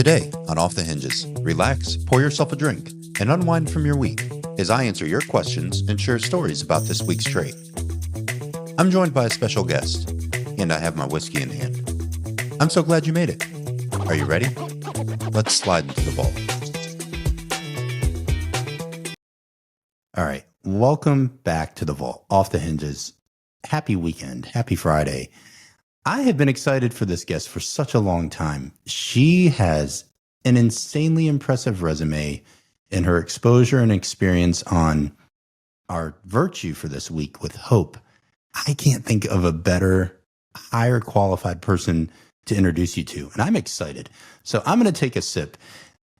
Today on Off the Hinges, relax, pour yourself a drink, and unwind from your week as I answer your questions and share stories about this week's trade. I'm joined by a special guest, and I have my whiskey in hand. I'm so glad you made it. Are you ready? Let's slide into the vault. All right, welcome back to the vault, Off the Hinges. Happy weekend, happy Friday. I have been excited for this guest for such a long time. She has an insanely impressive resume, and her exposure and experience on our virtue for this week with hope. I can't think of a better, higher qualified person to introduce you to, and I'm excited. So I'm going to take a sip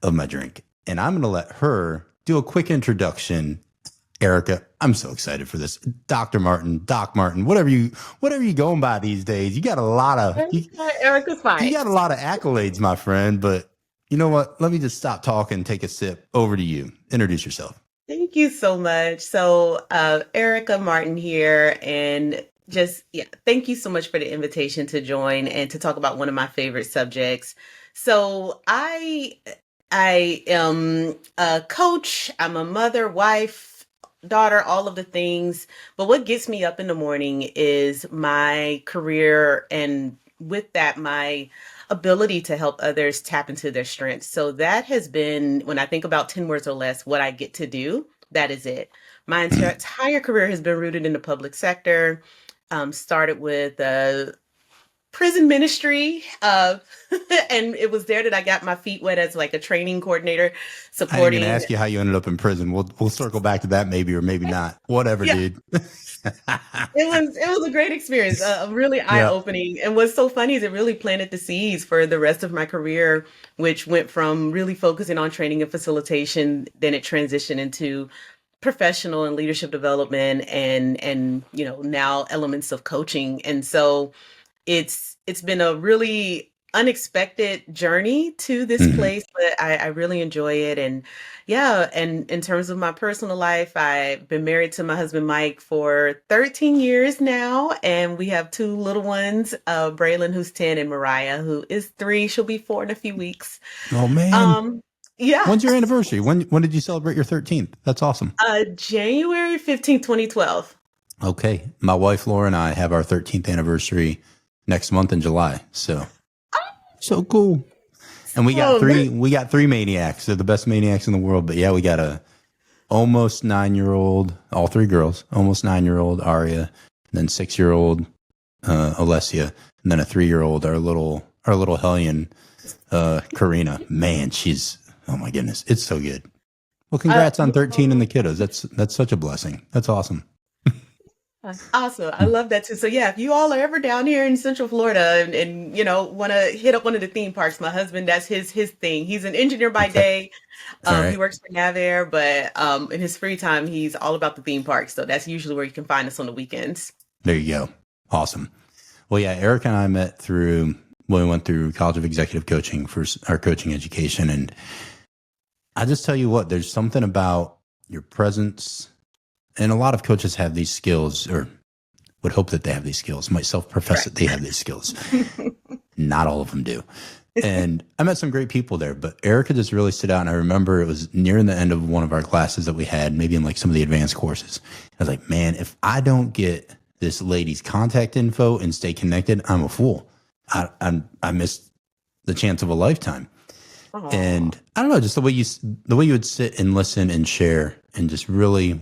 of my drink, and I'm going to let her do a quick introduction. Erica, I'm so excited for this. Dr. Martin, Doc Martin, whatever you going by these days. You got a lot of Erica's fine. You got a lot of accolades, my friend. But you know what? Let me just stop talking, take a sip. Over to you. Introduce yourself. Thank you so much. So, Erica Martin here, and thank you so much for the invitation to join and to talk about one of my favorite subjects. So, I am a coach. I'm a mother, wife, daughter, all of the things. But what gets me up in the morning is my career, and with that, my ability to help others tap into their strengths. So that has been, when I think about 10 words or less, what I get to do, that is it. My entire career has been rooted in the public sector. Started with prison ministry, and it was there that I got my feet wet as like a training coordinator supporting. I'm going to ask you how you ended up in prison. We'll circle back to that maybe or maybe not. Whatever, dude. It was a great experience, really eye-opening. And what's so funny is it really planted the seeds for the rest of my career, which went from really focusing on training and facilitation, then it transitioned into professional and leadership development, and now elements of coaching. And so it's been a really unexpected journey to this place, but I really enjoy it. And in terms of my personal life, I've been married to my husband Mike for 13 years now, and we have two little ones, Braylon, who's 10, and Mariah, who is 3. She'll be 4 in a few weeks. Oh man. When's your anniversary? When did you celebrate your 13th? That's awesome. January 15th, 2012. Okay. My wife Laura and I have our 13th anniversary next month in July. So cool. And we got three maniacs. They're the best maniacs in the world. But yeah, we got a almost 9-year-old, all 3 girls, almost 9-year-old Aria, and then 6-year-old Alessia, and then a 3-year-old, our little hellion Karina. Man, oh my goodness, it's so good. Well, congrats on 13 and the kiddos. That's such a blessing. That's awesome. Awesome. I love that too. So yeah, if you all are ever down here in Central Florida and want to hit up one of the theme parks, my husband, that's his thing. He's an engineer by day. Right. He works for NavAir, but in his free time, he's all about the theme parks. So that's usually where you can find us on the weekends. There you go. Awesome. Well, yeah, Eric and I met when we went through College of Executive Coaching for our coaching education. And I just tell you what, there's something about your presence. And a lot of coaches have these skills, or would hope that they have these skills, might self-profess that they have these skills. Not all of them do. And I met some great people there, but Erica just really stood out. And I remember it was near the end of one of our classes that we had, maybe in like some of the advanced courses. I was like, man, if I don't get this lady's contact info and stay connected, I'm a fool. I missed the chance of a lifetime. Aww. And I don't know, just the way you would sit and listen and share, and just really,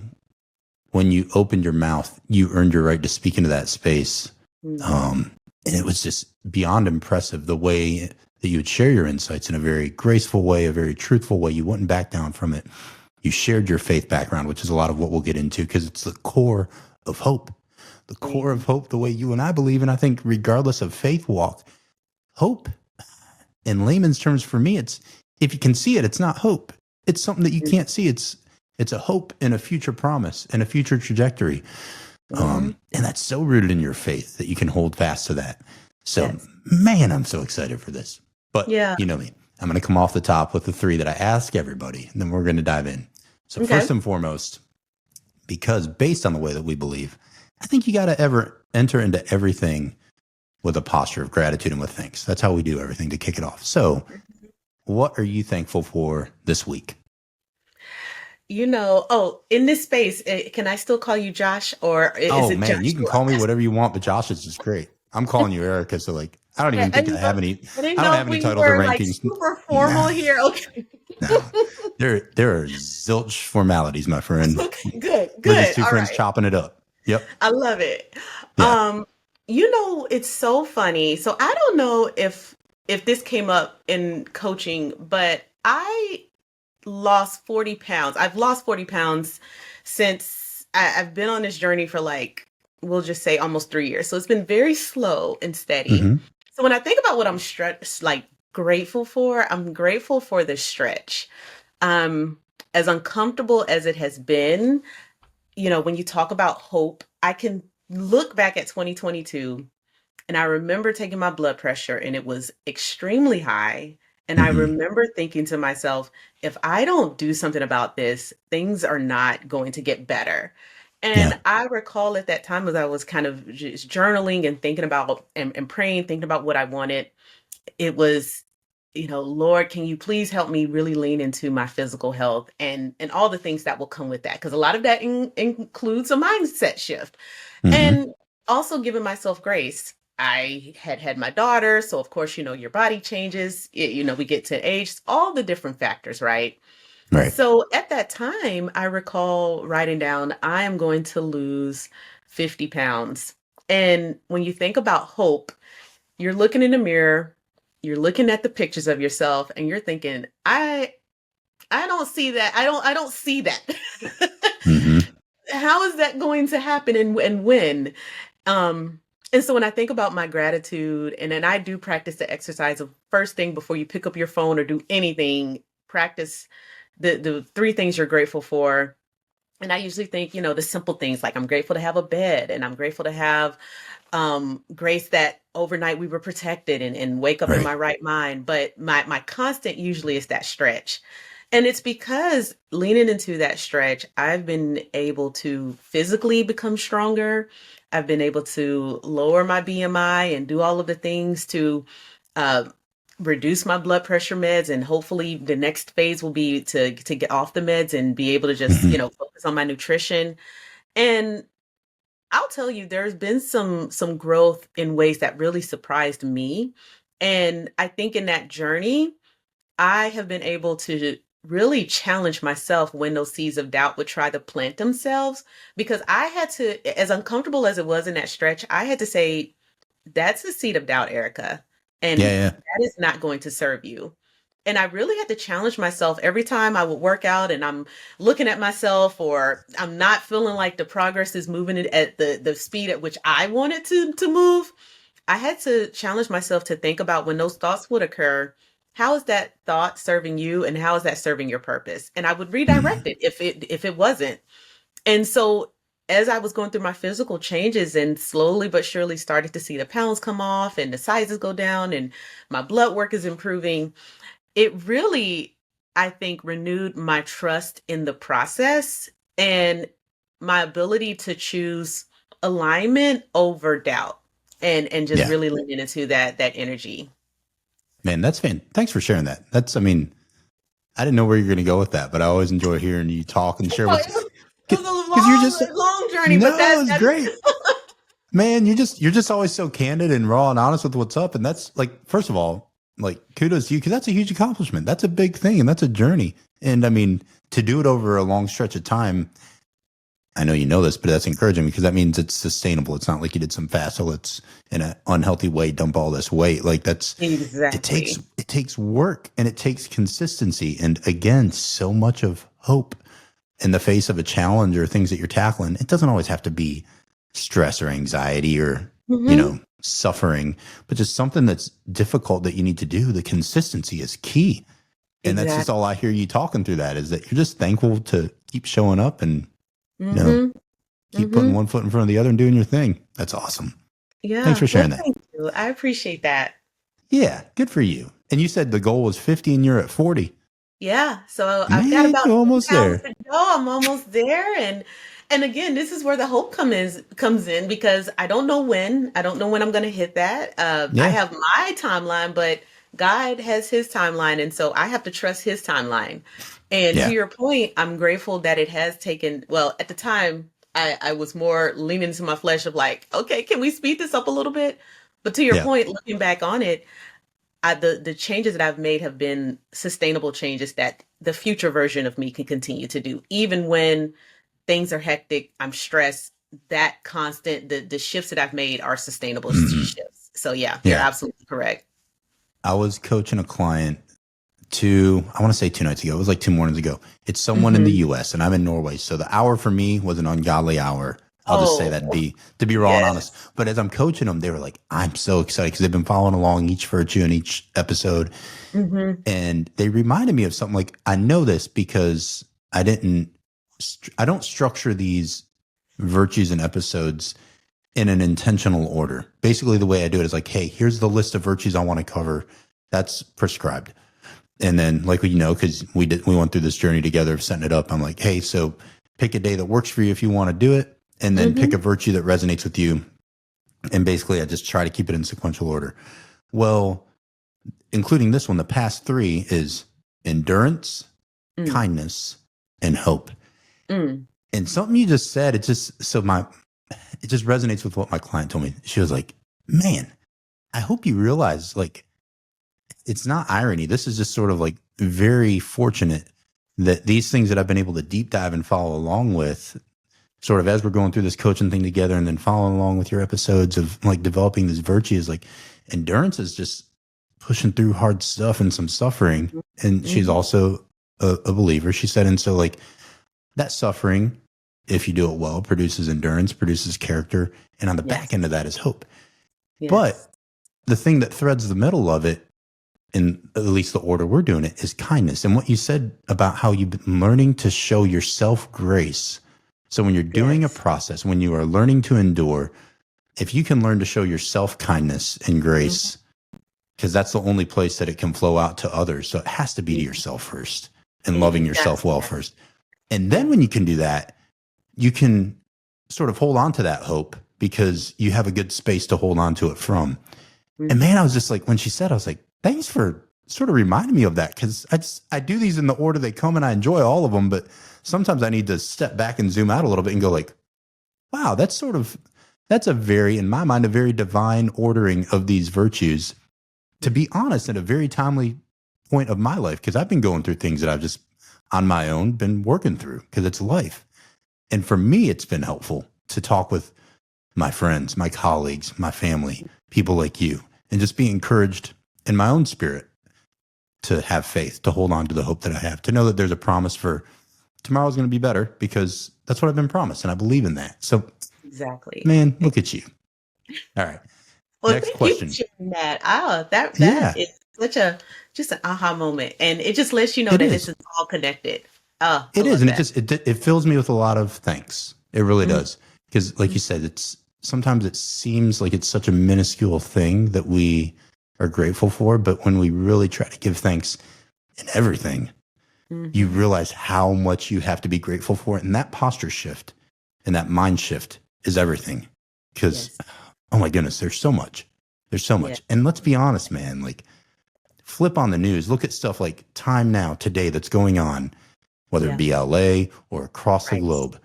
when you opened your mouth, you earned your right to speak into that space. And it was just beyond impressive, the way that you would share your insights in a very graceful way, a very truthful way. You wouldn't back down from it. You shared your faith background, which is a lot of what we'll get into, because it's the core of hope. The core of hope, the way you and I believe. And I think regardless of faith walk, hope, in layman's terms for me, it's, if you can see it, it's not hope. It's something that you can't see. It's a hope in a future promise and a future trajectory. And that's so rooted in your faith that you can hold fast to that. So, man, I'm so excited for this. But you know me, I'm going to come off the top with the 3 that I ask everybody, and then we're going to dive in. So first and foremost, because based on the way that we believe, I think you got to ever enter into everything with a posture of gratitude and with thanks. That's how we do everything to kick it off. So what are you thankful for this week? In this space, can I still call you Josh, or is Oh it man, you can Joshua? call me whatever you want, but Josh is just great. I'm calling you Erica, so like I don't Okay, even think I have any. I didn't I don't know have if any we titles or were like rankings. super formal Nah, here. Okay. no. There are zilch formalities, my friend. Okay, good, We're just good. two All friends right. chopping it up. Yep. I love it. Yeah. It's so funny. So I don't know if this came up in coaching, but I lost 40 pounds. I've lost 40 pounds since I've been on this journey for like, we'll just say almost 3 years. So it's been very slow and steady. Hmm. So when I think about what I'm like grateful for, I'm grateful for the stretch. Um, as uncomfortable as it has been, when you talk about hope, I can look back at 2022 and I remember taking my blood pressure and it was extremely high. And I Hmm. remember thinking to myself, if I don't do something about this, things are not going to get better. Yeah. And I recall at that time as I was kind of just journaling and thinking about and praying, thinking about what I wanted, it was, Lord, can you please help me really lean into my physical health and all the things that will come with that? Because a lot of that includes a mindset shift Hmm. and also giving myself grace. I had my daughter, so of course, your body changes. We get to age, all the different factors, right? Right. So at that time, I recall writing down, I am going to lose 50 pounds. And when you think about hope, you're looking in the mirror, you're looking at the pictures of yourself, and you're thinking, I don't see that. I don't see that. Hmm. How is that going to happen and when? Um, and so when I think about my gratitude, and then I do practice the exercise of first thing before you pick up your phone or do anything, practice the three things you're grateful for. And I usually think, the simple things like I'm grateful to have a bed and I'm grateful to have grace that overnight we were protected and wake up in Right. my right mind. But my constant usually is that stretch. And it's because leaning into that stretch, I've been able to physically become stronger. I've been able to lower my BMI and do all of the things to uh, reduce my blood pressure meds. And hopefully the next phase will be to get off the meds and be able to just, Hmm. focus on my nutrition. And I'll tell you, there's been some growth in ways that really surprised me. And I think in that journey, I have been able to really challenge myself when those seeds of doubt would try to plant themselves because I had to, as uncomfortable as it was in that stretch, I had to say, that's a seed of doubt, Erica, Yeah. and Yeah. that is not going to serve you. And I really had to challenge myself every time I would work out and I'm looking at myself or I'm not feeling like the progress is moving it at the speed at which I wanted to move. I had to challenge myself to think about when those thoughts would occur, how is that thought serving you and how is that serving your purpose? And I would redirect Hmm. it if it wasn't. And so as I was going through my physical changes and slowly but surely started to see the pounds come off and the sizes go down and my blood work is improving, it really, I think, renewed my trust in the process and my ability to choose alignment over doubt and just Yeah. really leaning into that energy. Man, that's fan. Thanks for sharing that. That's, I mean, I didn't know where you're going to go with that, but I always enjoy hearing you talk and share Oh, what's it was a because you're long, just long journey, but no, that it's that great, man. You're just always so candid and raw and honest with what's up, and that's like first of all, like kudos to you because that's a huge accomplishment. That's a big thing, and that's a journey. And I mean, to do it over a long stretch of time, I know you know this, but that's encouraging because that means it's sustainable. It's not like you did some fast, so let's in an unhealthy way dump all this weight. Like that's exactly. it takes work and it takes consistency, and again, so much of hope in the face of a challenge or things that you're tackling. It doesn't always have to be stress or anxiety or, Hmm. suffering, but just something that's difficult that you need to do. The consistency is key. And that's just Exactly. all I hear you talking through that is that you're just thankful to keep showing up and, you know, Hmm. keep putting Hmm. one foot in front of the other and doing your thing. That's awesome. Thanks Yeah. for Well, sharing that. thank you. I appreciate that. Yeah, good for you. And you said the goal was 50 and you're at 40. Yeah, so I've got Man, about you're 10 almost pounds there. to go. I'm almost there. And again, this is where the hope comes in because I don't know when. I don't know when I'm gonna hit that. I Yeah. have my timeline, but God has his timeline, and so I have to trust his timeline. And to Yeah. your point, I'm grateful that it has taken, well, at the time, I was more leaning into my flesh of like, okay, can we speed this up a little bit? But to your Yeah. point, looking back on it, the changes that I've made have been sustainable changes that the future version of me can continue to do, even when things are hectic, I'm stressed. That constant, the shifts that I've made are sustainable Hmm. shifts. So yeah, you're Yeah. absolutely correct. I was coaching a client I want to say 2 nights ago. It was like 2 mornings ago. It's someone in the Hmm. US and I'm in Norway. So the hour for me was an ungodly hour. I'll just say that Oh, to be raw and honest. yes. But as I'm coaching them, they were like, I'm so excited because they've been following along each virtue in each episode. Hmm. And they reminded me of something like, I know this because I don't structure these virtues and episodes in an intentional order. Basically, the way I do it is like, hey, here's the list of virtues I want to cover. That's prescribed. And then, like, because we went through this journey together of setting it up. I'm like, hey, so pick a day that works for you if you want to do it, and then pick Hmm. a virtue that resonates with you. And basically, I just try to keep it in sequential order. Well, including this one, the past three is endurance, Mm, kindness, and hope. mm, And something you just said, it just resonates with what my client told me. She was like, man, I hope you realize, like, it's not irony. This is just sort of like very fortunate that these things that I've been able to deep dive and follow along with, sort of as we're going through this coaching thing together, and then following along with your episodes of like developing this virtue, is like endurance is just pushing through hard stuff and some suffering. And she's hmm. also a believer. She said, and so like that suffering, if you do it well, produces endurance, produces character, and on the back Yes, end of that is hope. yes. But the thing that threads the middle of it, in at least the order we're doing it, is kindness. And what you said about how you've been learning to show yourself grace. So when you're doing a Yes. process, when you are learning to endure, if you can learn to show yourself kindness and Hmm. grace, because that's the only place that it can flow out to others. So it has to be to Hmm. yourself first and loving yourself well Yes. first. And then Yeah. when you can do that, you can sort of hold on to that hope because you have a good space to hold on to it from. And man, Hmm. I was just like, when she said, I was like, thanks for sort of reminding me of that. Cause I do these in the order they come and I enjoy all of them. But sometimes I need to step back and zoom out a little bit and go like, wow, that's a very, in my mind, a very divine ordering of these virtues, to Yeah. be honest, at a very timely point of my life. Cause I've been going through things that I've just on my own been working through because it's life. And for me, it's been helpful to talk with my friends, my colleagues, my family, people like you, and just be encouraged in my own spirit to have faith, to hold on to the hope that I have, to know that there's a promise for tomorrow's going to be better because that's what I've been promised. And I believe in that. So, Exactly. man, look at you. All right. Well, Next thank you for question. sharing that. Ah, that Yeah, is such a just an aha moment, and it just lets you know it that this is. is all connected. Oh, I It is. love And it that. just, it fills me with a lot of thanks. It really Mhm. does. Because, like you said, sometimes it seems like it's such a minuscule thing that we are grateful for. But when we really try to give thanks in everything, you Mhm. realize how much you have to be grateful for it. And that posture shift and that mind shift is everything. Because, Yes. oh my goodness, there's so much. There's so Yeah. much. And let's be honest, man, like flip on the news, look at stuff like Time Now today that's going on, whether it Yeah. be LA or across the Right. globe.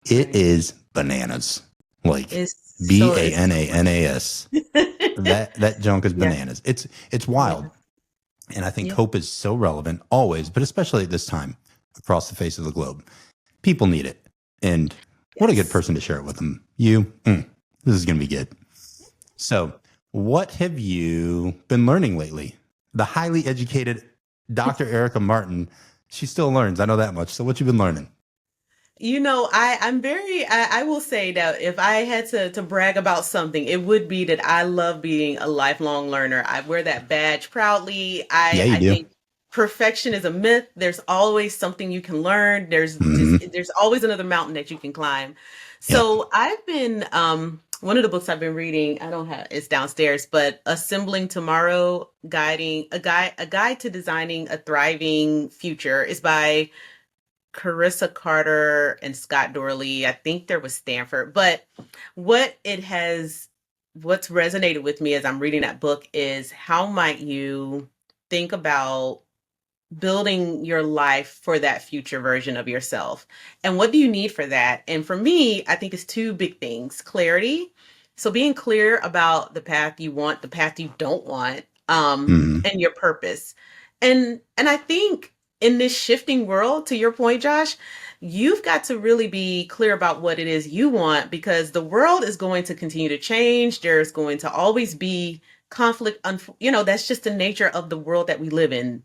It Right. is bananas. Like It's so Bananas. much. That junk is Yeah. bananas. It's Yeah. wild. And I think Yeah. hope is so relevant always, but especially at this time across the face of the globe. People need it. And what a good Yes. person to share it with them. This is going to be good. So, what have you been learning lately? The highly educated Dr. Erica Martin, she still learns. I know that much. So, what you been learning? I will say that if I had to brag about something, it would be that I love being a lifelong learner. I wear that badge proudly. Yeah, you I do. think perfection is a myth. There's always something you can learn. Hmm. There's always another mountain that you can climb. Yep. So I've been one of the books I've been reading, I don't have it's downstairs, but Assembling Tomorrow, a guide to designing a thriving future is by Carissa Carter and Scott Dorley. I think there was Stanford. But what it has, what's resonated with me as I'm reading that book is how might you think about building your life for that future version of yourself. And what do you need for that? And for me, I think it's two big things. Clarity. So being clear about the path you want, the path you don't want, Hmm. and your purpose. And I think in this shifting world, to your point, Josh, you've got to really be clear about what it is you want, because the world is going to continue to change. There's going to always be conflict. That's just the nature of the world that we live in.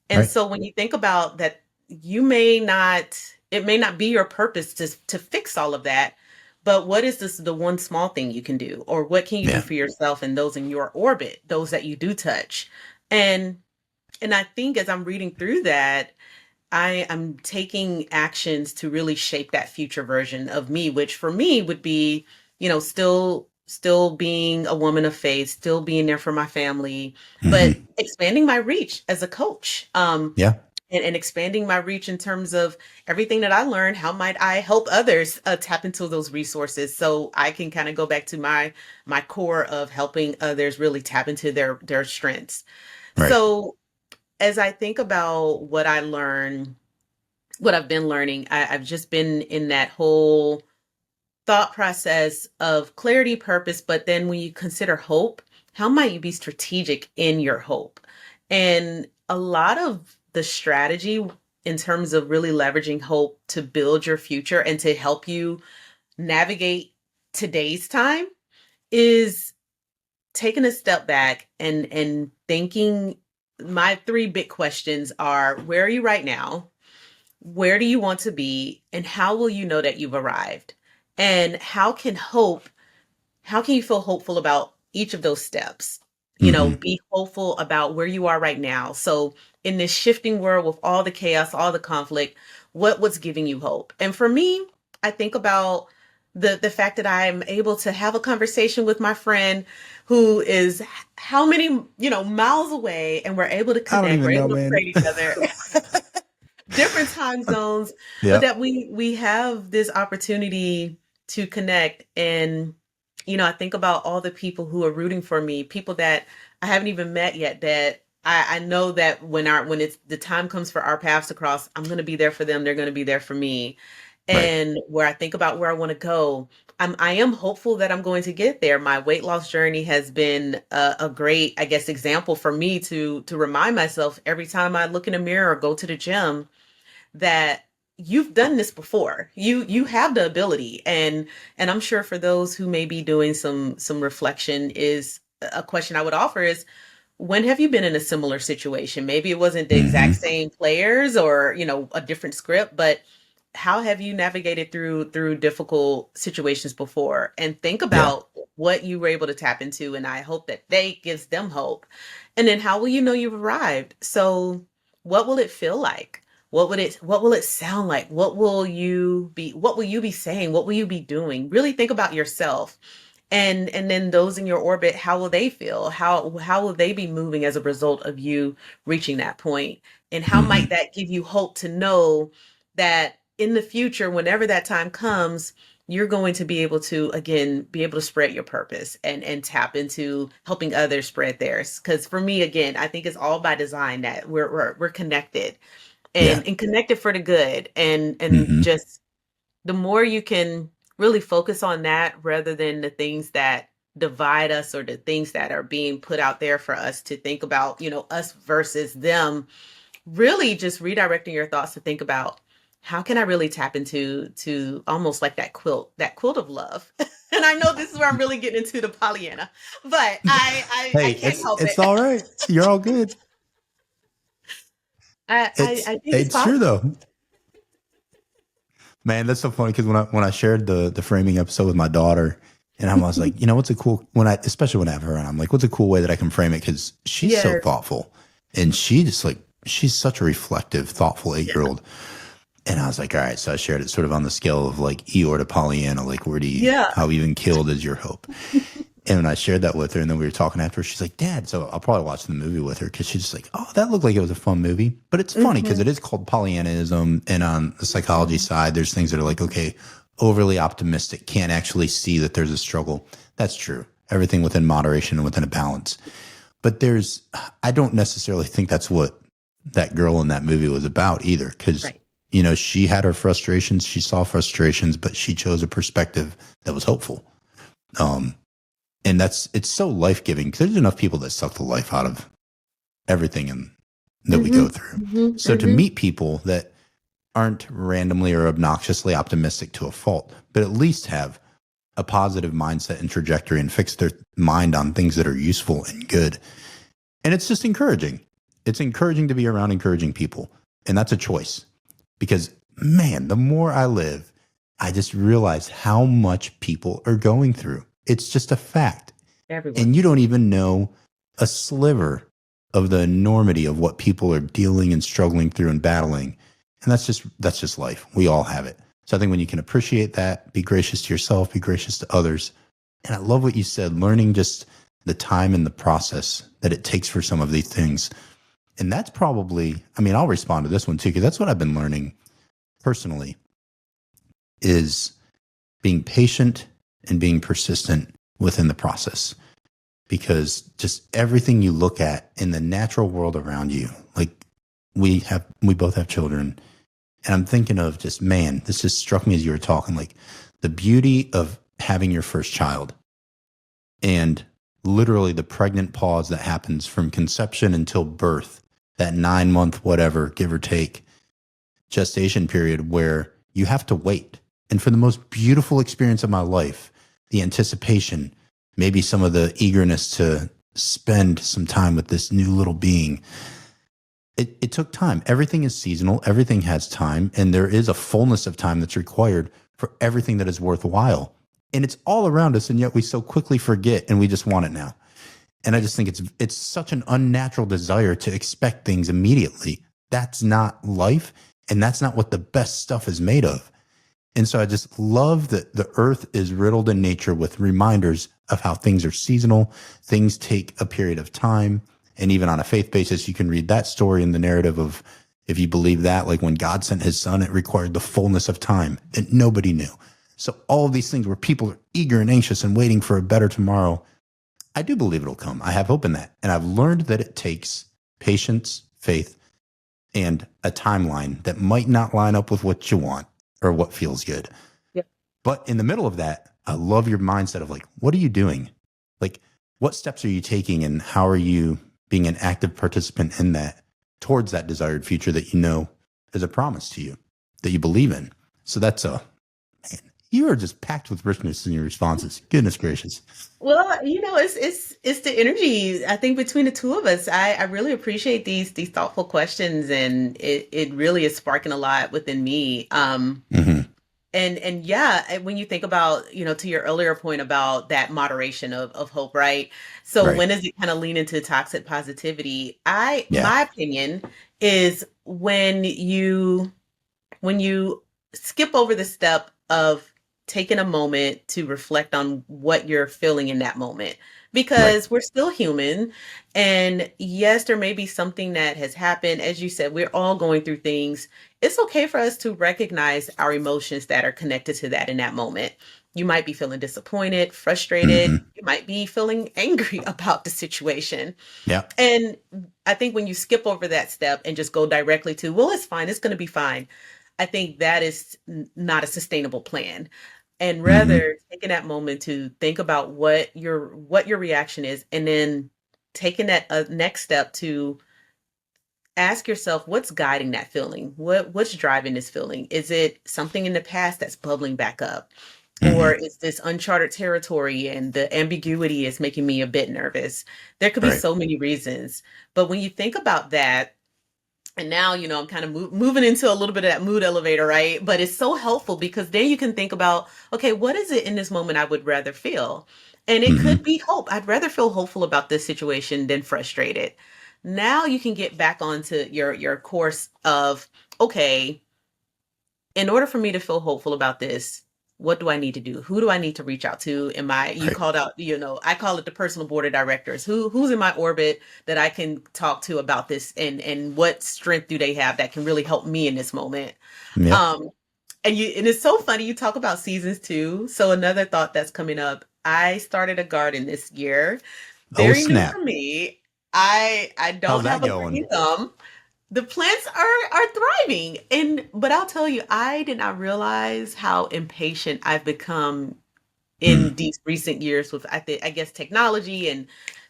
And Right. so when you think about that, it may not be your purpose to fix all of that, but what is the one small thing you can do? Or what can you do Yeah. for yourself and those in your orbit, those that you do touch? And and I think as I'm reading through that, I am taking actions to really shape that future version of me, which for me would be, still being a woman of faith, still being there for my family, but Hmm. expanding my reach as a coach. Yeah. And expanding my reach in terms of everything that I learned. How might I help others tap into those resources so I can kind of go back to my core of helping others really tap into their strengths. Right. So as I think about what I've been learning, I've just been in that whole thought process of clarity, purpose, but then when you consider hope, how might you be strategic in your hope? And a lot of the strategy in terms of really leveraging hope to build your future and to help you navigate today's time is taking a step back and thinking. My three big questions are: where are you right now? Where do you want to be? And how will you know that you've arrived? And how can you feel hopeful about each of those steps? Hmm. Be hopeful about where you are right now. So in this shifting world with all the chaos, all the conflict, what's giving you hope? And for me, I think about the fact that I'm able to have a conversation with my friend who is how many, miles away, and we're able to I don't connect, we're even know, able to man. pray together, different time zones, but Yeah. that we have this opportunity to connect. And I think about all the people who are rooting for me, people that I haven't even met yet, that I know that when it's the time comes for our paths to cross, I'm going to be there for them, they're going to be there for me. Right. And where I think about where I want to go, I am hopeful that I'm going to get there. My weight loss journey has been a great, I guess, example for me to remind myself every time I look in a mirror or go to the gym that you've done this before. You have the ability. And I'm sure for those who may be doing some reflection, is a question I would offer is: when have you been in a similar situation? Maybe it wasn't the exact Hmm. same players or, a different script, but how have you navigated through difficult situations before? And think Yeah. about what you were able to tap into, and I hope that they gives them hope. And then how will you know you've arrived? So what will it feel like? What will it sound like? What will you be saying? What will you be doing? Really think about yourself. And then those in your orbit, how will they feel? How will they be moving as a result of you reaching that point? And how might Hmm. that give you hope to know that in the future, whenever that time comes, you're going to be able to again be able to spread your purpose and tap into helping others spread theirs. Because for me, again, I think it's all by design that we're connected, Yeah. and connected for the good. And Hmm. just the more you can really focus on that rather than the things that divide us, or the things that are being put out there for us to think about, us versus them, really just redirecting your thoughts to think about: how can I really tap into almost like that quilt of love. And I know this is where I'm really getting into the Pollyanna, but I Hey, can't help it's it. all right. You're all good. I think it's It's true possible. though, man. That's so funny because when I shared the framing episode with my daughter, and I was like, what's a cool especially when I have her, and I'm like, what's a cool way that I can frame it? Because she's so Yes. thoughtful, and she's such a reflective, thoughtful 8-year old. And I was like, all right. So I shared it sort of on the scale of like Eeyore to Pollyanna, like Yeah. how even killed is your hope? And when I shared that with her, and then we were talking after, she's like, Dad, so I'll probably watch the movie with her because she's just like, oh, that looked like it was a fun movie. But it's funny because Mhm. it is called Pollyannism. And on the psychology Mhm. side, there's things that are like, okay, overly optimistic, can't actually see that there's a struggle. That's true. Everything within moderation and within a balance. But I don't necessarily think that's what that girl in that movie was about either. Because, Right. she had her frustrations, she saw frustrations, but she chose a perspective that was hopeful. Um, and it's so life giving because there's enough people that suck the life out of everything that we Mm-hmm. go through. Mm-hmm. So to Mm-hmm. meet people that aren't randomly or obnoxiously optimistic to a fault, but at least have a positive mindset and trajectory and fix their mind on things that are useful and good. And it's just encouraging. It's encouraging to be around encouraging people. And that's a choice because, man, the more I live, I just realize how much people are going through. It's just a fact. Everyone. And you don't even know a sliver of the enormity of what people are dealing and struggling through and battling. And that's just life. We all have it. So I think when you can appreciate that, be gracious to yourself, be gracious to others. And I love what you said, learning just the time and the process that it takes for some of these things. And that's probably, I mean, I'll respond to this one too, because that's what I've been learning personally is being patient and being persistent within the process. Because just everything you look at in the natural world around you, like we both have children. And I'm thinking of just, man, this just struck me as you were talking, like the beauty of having your first child and literally the pregnant pause that happens from conception until birth, that 9 month, whatever, give or take, gestation period where you have to wait. And for the most beautiful experience of my life, the anticipation, maybe some of the eagerness to spend some time with this new little being. It took time. Everything is seasonal. Everything has time. And there is a fullness of time that's required for everything that is worthwhile. And it's all around us. And yet we so quickly forget and we just want it now. And I just think it's such an unnatural desire to expect things immediately. That's not life. And that's not what the best stuff is made of. And so I just love that the earth is riddled in nature with reminders of how things are seasonal. Things take a period of time. And even on a faith basis, you can read that story in the narrative of, if you believe that, like when God sent his son, it required the fullness of time that nobody knew. So all of these things where people are eager and anxious and waiting for a better tomorrow, I do believe it'll come. I have hope in that. And I've learned that it takes patience, faith, and a timeline that might not line up with what you want or what feels good. Yeah. But in the middle of that, I love your mindset of like, what are you doing? Like, what steps are you taking and how are you being an active participant in that towards that desired future that you know is a promise to you, that you believe in? So that's man, you are just packed with richness in your responses. Goodness gracious. Well, it's the energy. I think between the two of us, I really appreciate these thoughtful questions, and it really is sparking a lot within me. Mm-hmm. And yeah, when you think about, to your earlier point about that moderation of hope, right? So Right. when does it kind of lean into toxic positivity? Yeah. My opinion is when you skip over the step of taking a moment to reflect on what you're feeling in that moment, Right. because we're still human. And yes, there may be something that has happened. As you said, we're all going through things. It's okay for us to recognize our emotions that are connected to that in that moment. You might be feeling disappointed, frustrated. Mm-hmm. You might be feeling angry about the situation. Yeah. And I think when you skip over that step and just go directly to, well, it's fine, it's going to be fine, I think that is not a sustainable plan. And Mm-hmm. rather taking that moment to think about what your reaction is, and then taking that next step to ask yourself what's guiding that feeling. What's driving this feeling? Is it something in the past that's bubbling back up? Or Mm-hmm. is this uncharted territory and the ambiguity is making me a bit nervous? There could be Right. so many reasons. But when you think about that, and now, I'm kind of moving into a little bit of that mood elevator, right? But it's so helpful because then you can think about, okay, what is it in this moment I would rather feel? And it Mm-hmm. could be hope. I'd rather feel hopeful about this situation than frustrated. Now you can get back onto your course of, okay, in order for me to feel hopeful about this, what do I need to do? Who do I need to reach out to? You Right. called out, I call it the personal board of directors. Who's in my orbit that I can talk to about this, and what strength do they have that can really help me in this moment? Yep. Um, and it's so funny you talk about seasons too. So another thought that's coming up, I started a garden this year. Oh, Very new for snap. me. I How's don't that have a going? green thumb. The plants are thriving. But I'll tell you, I did not realize how impatient I've become Mm, in these recent years with I guess technology and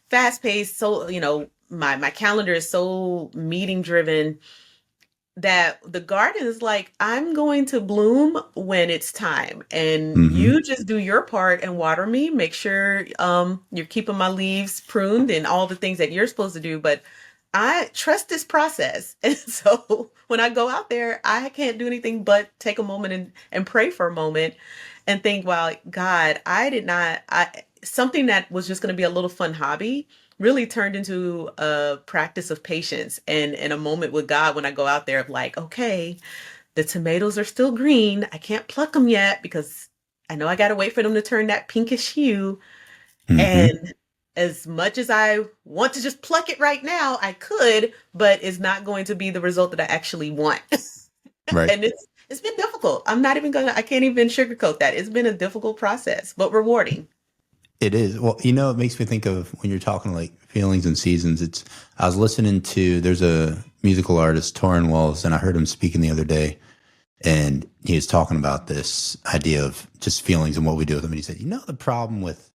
fast paced. So, my calendar is so meeting driven that the garden is like, I'm going to bloom when it's time. And hmm you just do your part and water me. Make sure you're keeping my leaves pruned and all the things that you're supposed to do. But I trust this process. And so when I go out there, I can't do anything but take a moment and pray for a moment and think, wow, God, I did not I something that was just going to be a little fun hobby really turned into a practice of patience and a moment with God when I go out there of like, okay, the tomatoes are still green. I can't pluck them yet because I know I got to wait for them to turn that pinkish hue. hmm And as much as I want to just pluck it right now, I could, but it's not going to be the result that I actually want. Right. And it's been difficult. I can't even sugarcoat that. It's been a difficult process, but rewarding. It is. Well, it makes me think of when you're talking like feelings and seasons. I was listening to, there's a musical artist, Torrin Wells, and I heard him speaking the other day, and he was talking about this idea of just feelings and what we do with them. And he said, the problem with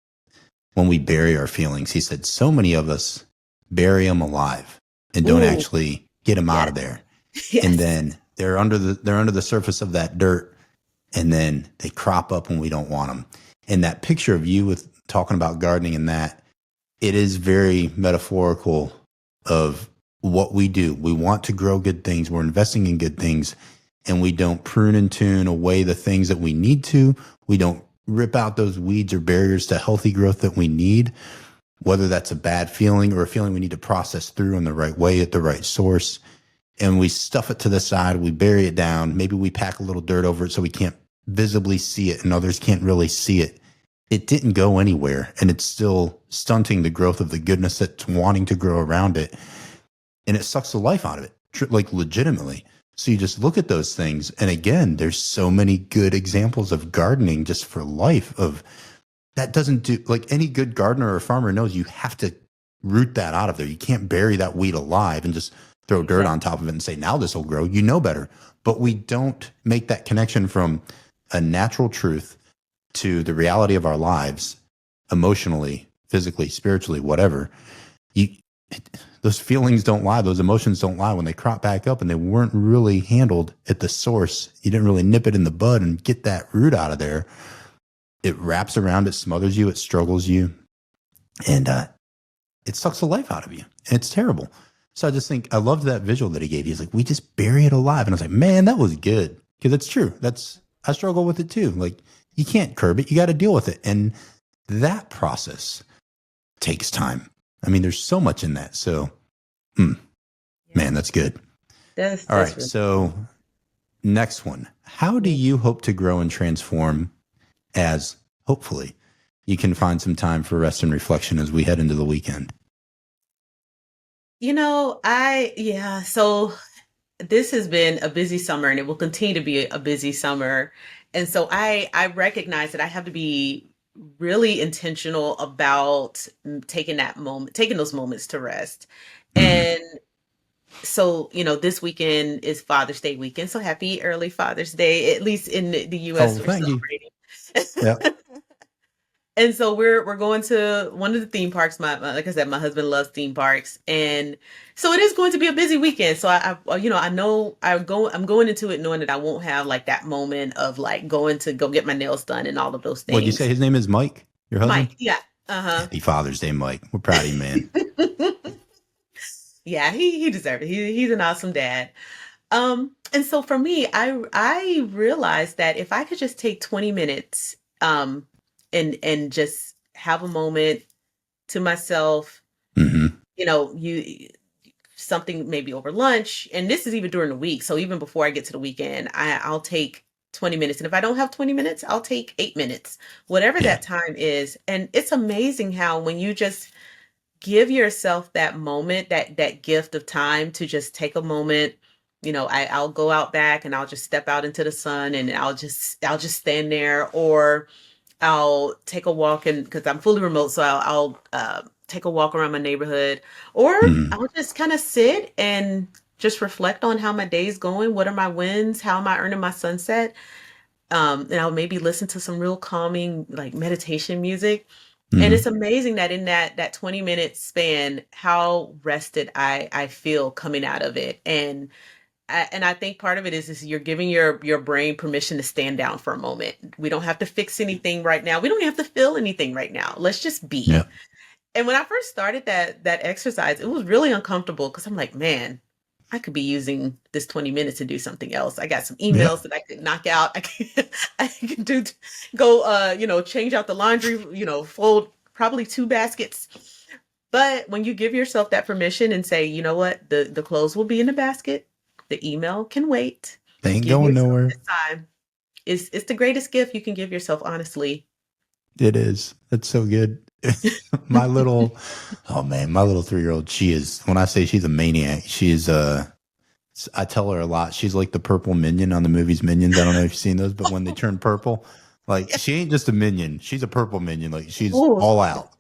when we bury our feelings, he said, so many of us bury them alive and don't Ooh, actually get them out yes, of there. And yes. then they're under the surface of that dirt, and then they crop up when we don't want them. And that picture of you with talking about gardening and that, it is very metaphorical of what we do. We want to grow good things. We're investing in good things, and we don't prune and tune away the things that we need to. We don't rip out those weeds or barriers to healthy growth that we need, whether that's a bad feeling or a feeling we need to process through in the right way at the right source. And we stuff it to the side, we bury it down. Maybe we pack a little dirt over it so we can't visibly see it and others can't really see it. It didn't go anywhere, and it's still stunting the growth of the goodness that's wanting to grow around it. And it sucks the life out of it, like legitimately. So you just look at those things. And again, there's so many good examples of gardening just for life of that doesn't do, like any good gardener or farmer knows you have to root that out of there. You can't bury that weed alive and just throw dirt Exactly. on top of it and say, now this will grow. You know better. But we don't make that connection from a natural truth to the reality of our lives, emotionally, physically, spiritually, whatever. You, those feelings don't lie. Those emotions don't lie when they crop back up and they weren't really handled at the source. You didn't really nip it in the bud and get that root out of there. It wraps around, it smothers you, it struggles you, and it sucks the life out of you. And it's terrible. So I just think I loved that visual that he gave. He's like, we just bury it alive. And I was like, man, that was good. Because it's true. I struggle with it too. Like, you can't curb it. You got to deal with it. And that process takes time. I mean, there's so much in that. So, Yeah. man, that's good. All That's right. really So, next one. How do cool. you hope to grow and transform as hopefully you can find some time for rest and reflection as we head into the weekend? So this has been a busy summer and it will continue to be a busy summer. And so I recognize that I have to be really intentional about taking those moments to rest. Mm-hmm. And so, this weekend is Father's Day weekend. So happy early Father's Day, at least in the US Oh, we're thank you. celebrating. Yeah. And so we're going to one of the theme parks. Like I said, my husband loves theme parks, and so it is going to be a busy weekend. So I know I'm going into it knowing that I won't have like that moment of like going to go get my nails done and all of those What'd you say? things. His name is Mike, your husband? Mike, yeah, Happy Father's Day, Mike. We're proud of you, man. yeah, he deserves it. He's an awesome dad. And so for me, I realized that if I could just take 20 minutes, and just have a moment to myself, Mm-hmm. you something maybe over lunch, and this is even during the week. So even before I get to the weekend, I'll take 20 minutes. And if I don't have 20 minutes, I'll take 8 minutes, whatever Yeah. that time is. And it's amazing how when you just give yourself that moment, that gift of time to just take a moment. I'll go out back and I'll just step out into the sun and I'll just stand there, or I'll take a walk, and because I'm fully remote, so I'll take a walk around my neighborhood, or Mhm. I'll just kind of sit and just reflect on how my day's going. What are my wins? How am I earning my sunset? And I'll maybe listen to some real calming, like meditation music. And it's Mhm. amazing that in that 20-minute span, how rested I feel coming out of it. And I think part of it is you're giving your brain permission to stand down for a moment. We don't have to fix anything right now. We don't have to feel anything right now. Let's just be. Yeah. And when I first started that exercise, it was really uncomfortable because I'm like, man, I could be using this 20 minutes to do something else. I got some Yeah. emails that I could knock out. I can go change out the laundry, fold probably two baskets. But when you give yourself that permission and say, you know what, the clothes will be in the basket, the email can wait. They ain't Give going yourself nowhere. this time. It's the greatest gift you can give yourself, honestly. It is. That's so good. my little, oh man, my little 3-year-old, she is, when I say she's a maniac, she is, I tell her a lot. She's like the purple minion on the movies Minions. I don't know if you've seen those, but when they turn purple, like she ain't just a minion. She's a purple minion. Like she's Oh, all out.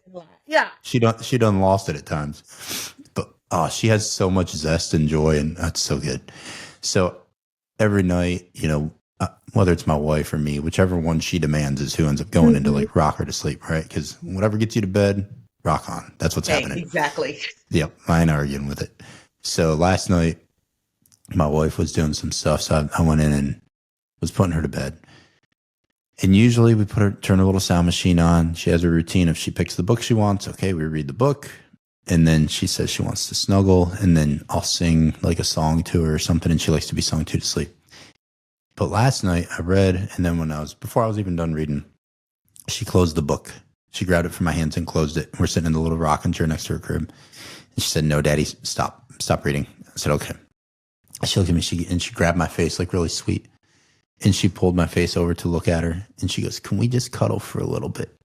yeah. She done lost it at times, but oh, she has so much zest and joy, and that's so good. So every night, whether it's my wife or me, whichever one she demands is who ends up going into Mhm. like rock her to sleep, right? Because whatever gets you to bed, rock on. That's what's Hey, happening. exactly. Yep, I ain't arguing with it. So last night, my wife was doing some stuff, so I went in and was putting her to bed. And usually we turn a little sound machine on. She has a routine. If she picks the book she wants, okay, we read the book. And then she says she wants to snuggle. And then I'll sing like a song to her or something. And she likes to be sung to sleep. But last night I read. And then before I was even done reading, she closed the book. She grabbed it from my hands and closed it. We're sitting in the little rocking chair next to her crib. And she said, "No, Daddy, stop reading." I said, "Okay." She looked at me. She grabbed my face like really sweet. And she pulled my face over to look at her. And she goes, "Can we just cuddle for a little bit?"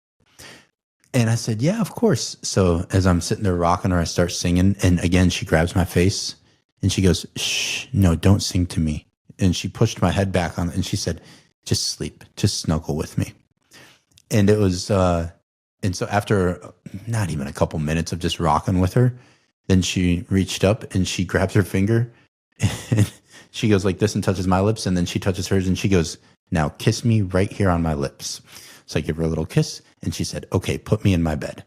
And I said, "Yeah, of course." So as I'm sitting there rocking her, I start singing. And again, she grabs my face and she goes, "Shh, no, don't sing to me." And she pushed my head back on and she said, "Just sleep, just snuggle with me." And it was, and so after not even a couple minutes of just rocking with her, then she reached up and she grabs her finger and she goes like this and touches my lips. And then she touches hers and she goes, "Now kiss me right here on my lips." So I give her a little kiss and she said, "Okay, put me in my bed."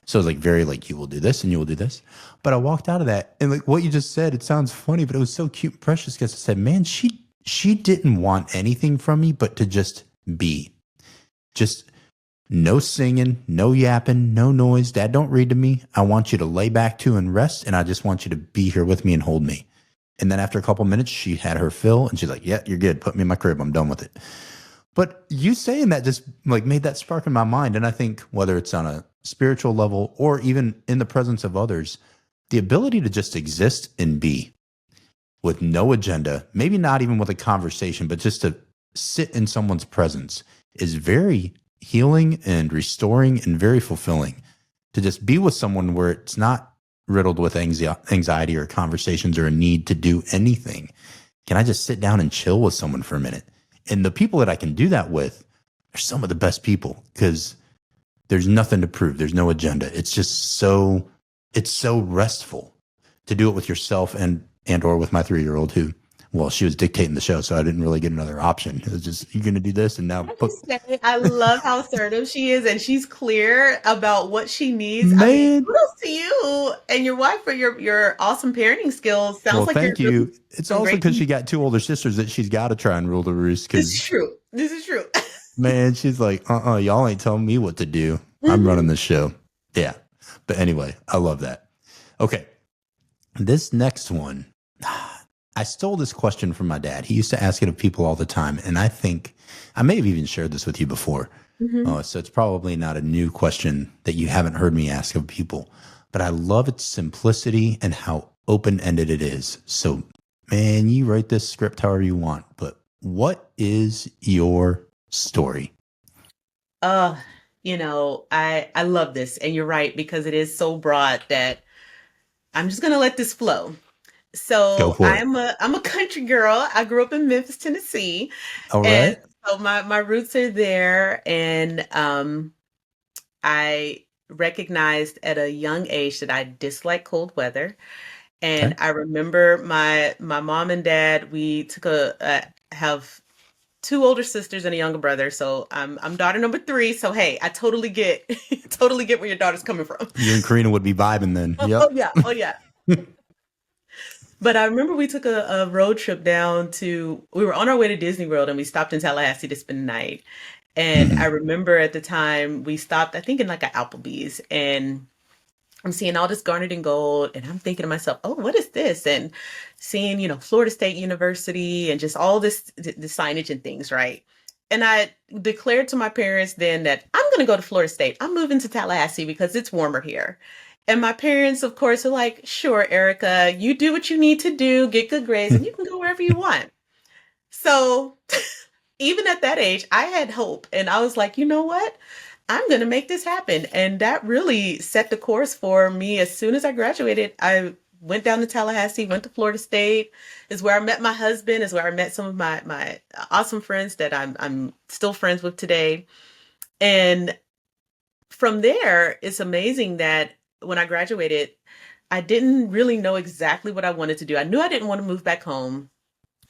So it was like very like, "You will do this and you will do this." But I walked out of that and like what you just said, it sounds funny, but it was so cute and precious because I said, man, she didn't want anything from me but to just be. Just no singing, no yapping, no noise. "Dad, don't read to me. I want you to lay back too and rest. And I just want you to be here with me and hold me." And then after a couple minutes, she had her fill and she's like, "Yeah, you're good. Put me in my crib. I'm done with it." But you saying that just like made that spark in my mind. And I think whether it's on a spiritual level or even in the presence of others, the ability to just exist and be with no agenda, maybe not even with a conversation, but just to sit in someone's presence is very healing and restoring and very fulfilling. To just be with someone where it's not riddled with anxiety or conversations or a need to do anything. Can I just sit down and chill with someone for a minute? And the people that I can do that with are some of the best people because there's nothing to prove. There's no agenda. It's so restful to do it with yourself and or with my 3-year-old who, well, she was dictating the show, so I didn't really get another option. It was just, "You're going to do this and now I put." just say I love how assertive she is and she's clear about what she needs. I mean, Man, kudos to you and your wife for your awesome parenting skills. well, Sounds like you're thank really you. It's some also great because she people. got 2 older sisters that she's got to try and rule the roost This is because, true. This is true. man, she's like, y'all ain't telling me what to do. I'm running Mhm. the show. Yeah. But anyway, I love that. Okay. This next one, I stole this question from my dad. He used to ask it of people all the time. And I think I may have even shared this with you before. Mhm. So it's probably not a new question that you haven't heard me ask of people, but I love its simplicity and how open ended it is. So, man, you write this script however you want, but what is your story? Uh, I love this and you're right because it is so broad that I'm just going to let this flow. Go So for it. I'm a country girl. I grew up in Memphis, Tennessee, All and right. so my roots are there. And I recognized at a young age that I dislike cold weather. And Okay. I remember my mom and dad, we took have two older sisters and a younger brother. So I'm daughter number three. So hey, I totally get totally get where your daughter's coming from. You and Karina would be vibing then. Oh Yep. yeah, oh yeah. But I remember we took a road trip down to, we were on our way to Disney World and we stopped in Tallahassee to spend the night. And I Mhm. remember at the time we stopped, I think in like an Applebee's, and I'm seeing all this garnet and gold, and I'm thinking to myself, oh, what is this? And seeing, Florida State University and just all this, the signage and things, right? And I declared to my parents then that I'm going to go to Florida State. I'm moving to Tallahassee because it's warmer here. And my parents, of course, are like, sure, Erica, you do what you need to do, get good grades, and you can go wherever you want. So even at that age, I had hope. And I was like, you know what? I'm going to make this happen. And that really set the course for me. As soon as I graduated, I went down to Tallahassee, went to Florida State, is where I met my husband, is where I met some of my awesome friends that I'm still friends with today. And from there, it's amazing that when I graduated, I didn't really know exactly what I wanted to do. I knew I didn't want to move back home,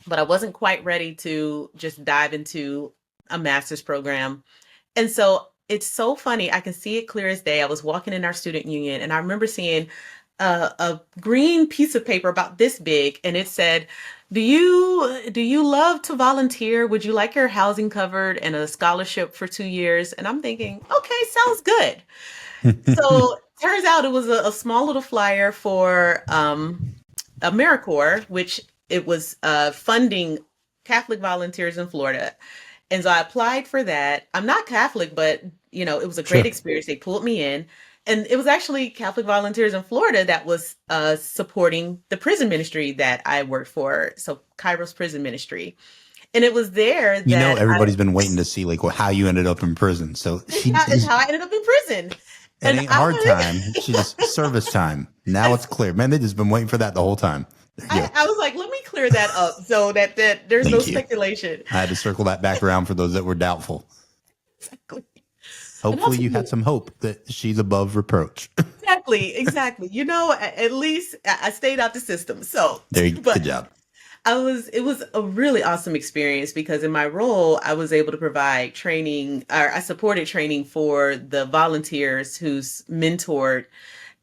but I wasn't quite ready to just dive into a master's program. And so it's so funny. I can see it clear as day. I was walking in our student union and I remember seeing a green piece of paper about this big, and it said, do you love to volunteer? Would you like your housing covered and a scholarship for 2 years? And I'm thinking, okay, sounds good. So turns out it was a small little flyer for AmeriCorps, which it was funding Catholic volunteers in Florida. And so I applied for that. I'm not Catholic, but it was a great Sure. experience. They pulled me in. And it was actually Catholic Volunteers in Florida that was supporting the prison ministry that I worked for. So Kairos Prison Ministry. And it was there that Everybody's been waiting to see like how you ended up in prison. So is how I ended up in prison. it And ain't hard time. She just service time. Now it's clear. Man, they just been waiting for that the whole time. There you go. I was like, let me clear that up so that there's no Thank you. speculation. I had to circle that back around for those that were doubtful. Exactly. And Hopefully also, you had some hope that she's above reproach. exactly. At least I stayed out the system. So, There you but good job. it was a really awesome experience because in my role, I was able to provide training, or I supported training for the volunteers who's mentored,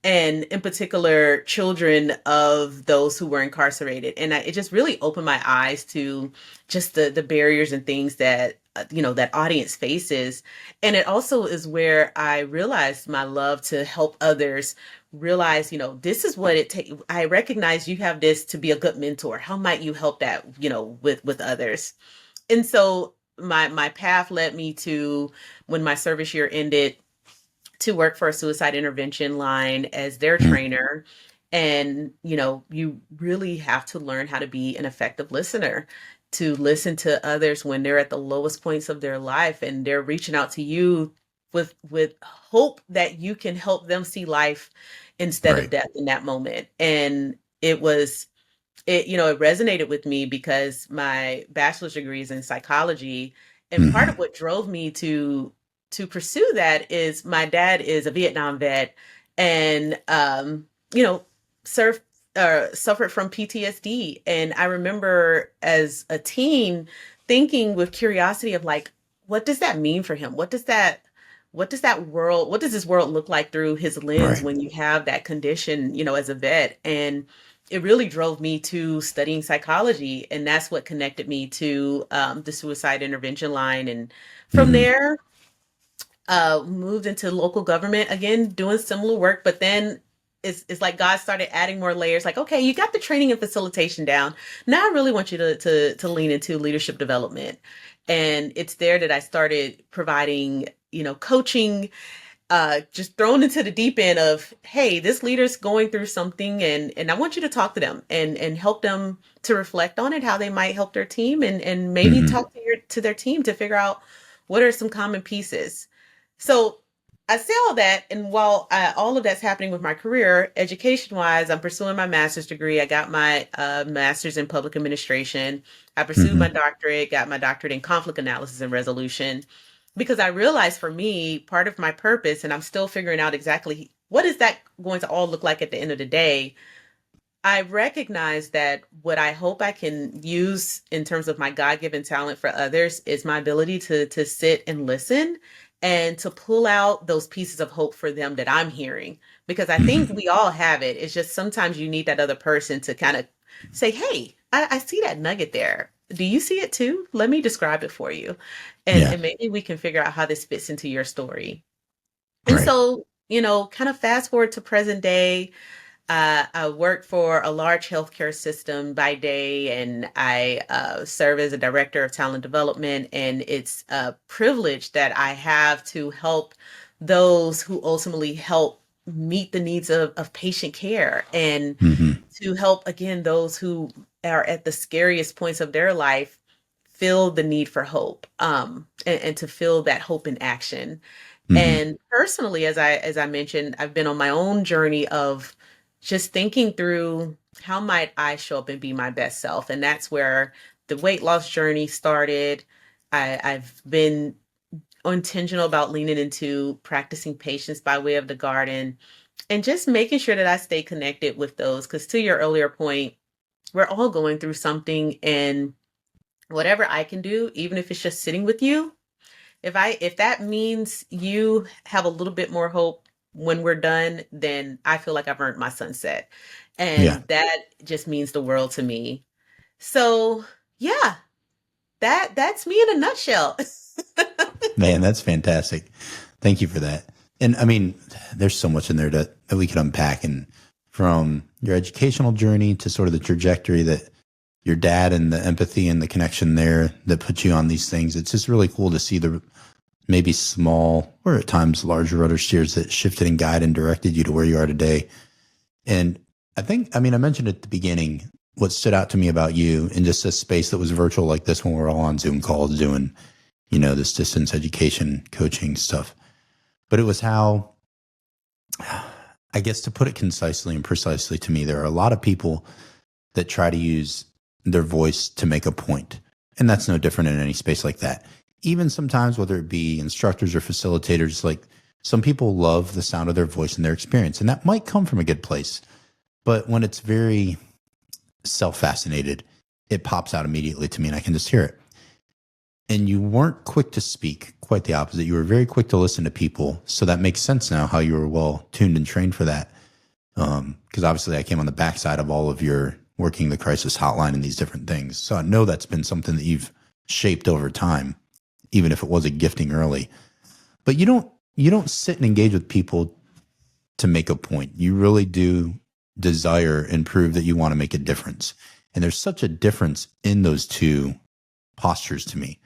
and in particular, children of those who were incarcerated. And it just really opened my eyes to just the barriers and things that, that audience faces. And it also is where I realized my love to help others realize, this is what it takes. I recognize you have this to be a good mentor. How might you help that, with others? And so my path led me to, when my service year ended, to work for a suicide intervention line as their Mhm. trainer. And, you really have to learn how to be an effective listener, to listen to others when they're at the lowest points of their life and they're reaching out to you with hope that you can help them see life instead of Right. death in that moment. And it resonated with me because my bachelor's degree is in psychology. And part of Mhm. what drove me to pursue that is my dad is a Vietnam vet and you know, served suffered from PTSD. And I remember as a teen thinking with curiosity of like, what does that mean for him? What does this world look like through his lens Right. when you have that condition, as a vet? And it really drove me to studying psychology. And that's what connected me to the suicide intervention line. And from Mhm. there, moved into local government again, doing similar work, but then it's like God started adding more layers. Like, okay, you got the training and facilitation down. Now I really want you to lean into leadership development, and it's there that I started providing, coaching, just thrown into the deep end of, hey, this leader's going through something, and I want you to talk to them and help them to reflect on it, how they might help their team, and maybe Mhm. talk to their team to figure out what are some common pieces. So I say all that, and while all of that's happening with my career, education-wise, I'm pursuing my master's degree. I got my master's in public administration. I pursued my Mhm. doctorate, got my doctorate in conflict analysis and resolution. because I realized for me, part of my purpose, and I'm still figuring out exactly what is that going to all look like at the end of the day. I recognize that what I hope I can use in terms of my God-given talent for others is my ability to sit and listen and to pull out those pieces of hope for them that I'm hearing. Because I think Hmm. we all have it. It's just sometimes you need that other person to kind of say, hey, I see that nugget there. Do you see it too? Let me describe it for you. Yeah. And maybe we can figure out how this fits into your story. And Right. so, kind of fast forward to present day. I work for a large healthcare system by day, and I serve as a director of talent development. And it's a privilege that I have to help those who ultimately help meet the needs of patient care, and Hmm. to help, again, those who are at the scariest points of their life feel the need for hope, and to feel that hope in action. Hmm. And personally, as I mentioned, I've been on my own journey of just thinking through how might I show up and be my best self. And that's where the weight loss journey started. I've been intentional about leaning into practicing patience by way of the garden, and just making sure that I stay connected with those. Because to your earlier point, we're all going through something, and whatever I can do, even if it's just sitting with you, if that means you have a little bit more hope when we're done, then I feel like I've earned my sunset. Yeah. And that just means the world to me. So, yeah, that's me in a nutshell. Man, that's fantastic. Thank you for that. And I mean, there's so much in there that we could unpack, and from your educational journey to sort of the trajectory that your dad and the empathy and the connection there that put you on these things. It's just really cool to see the maybe small or at times larger rudder steers that shifted and guided and directed you to where you are today. And I mean, I mentioned at the beginning what stood out to me about you in just a space that was virtual like this when we're all on Zoom calls doing, this distance education coaching stuff. But it was how, I guess to put it concisely and precisely to me, there are a lot of people that try to use their voice to make a point. And that's no different in any space like that. Even sometimes, whether it be instructors or facilitators, like some people love the sound of their voice and their experience. And that might come from a good place. But when it's very self fascinated, it pops out immediately to me and I can just hear it. And you weren't quick to speak, quite the opposite. You were very quick to listen to people. So that makes sense now how you were well tuned and trained for that. Because obviously I came on the backside of all of your working the crisis hotline and these different things. So I know that's been something that you've shaped over time, even if it was a gifting early. But you don't sit and engage with people to make a point. You really do desire and prove that you want to make a difference. And there's such a difference in those two postures to me,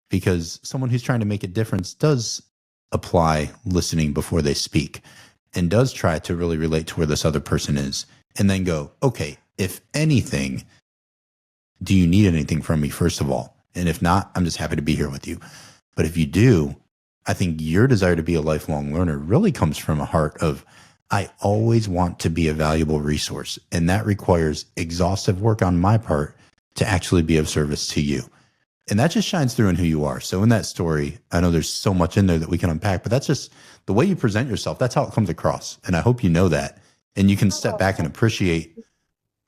because someone who's trying to make a difference does apply listening before they speak and does try to really relate to where this other person is and then go, okay, if anything, do you need anything from me, first of all? And if not, I'm just happy to be here with you. But if you do, I think your desire to be a lifelong learner really comes from a heart of, I always want to be a valuable resource. And that requires exhaustive work on my part to actually be of service to you. And that just shines through in who you are. So in that story, I know there's so much in there that we can unpack, but that's just the way you present yourself. That's how it comes across. And I hope you know that. And you can step back and appreciate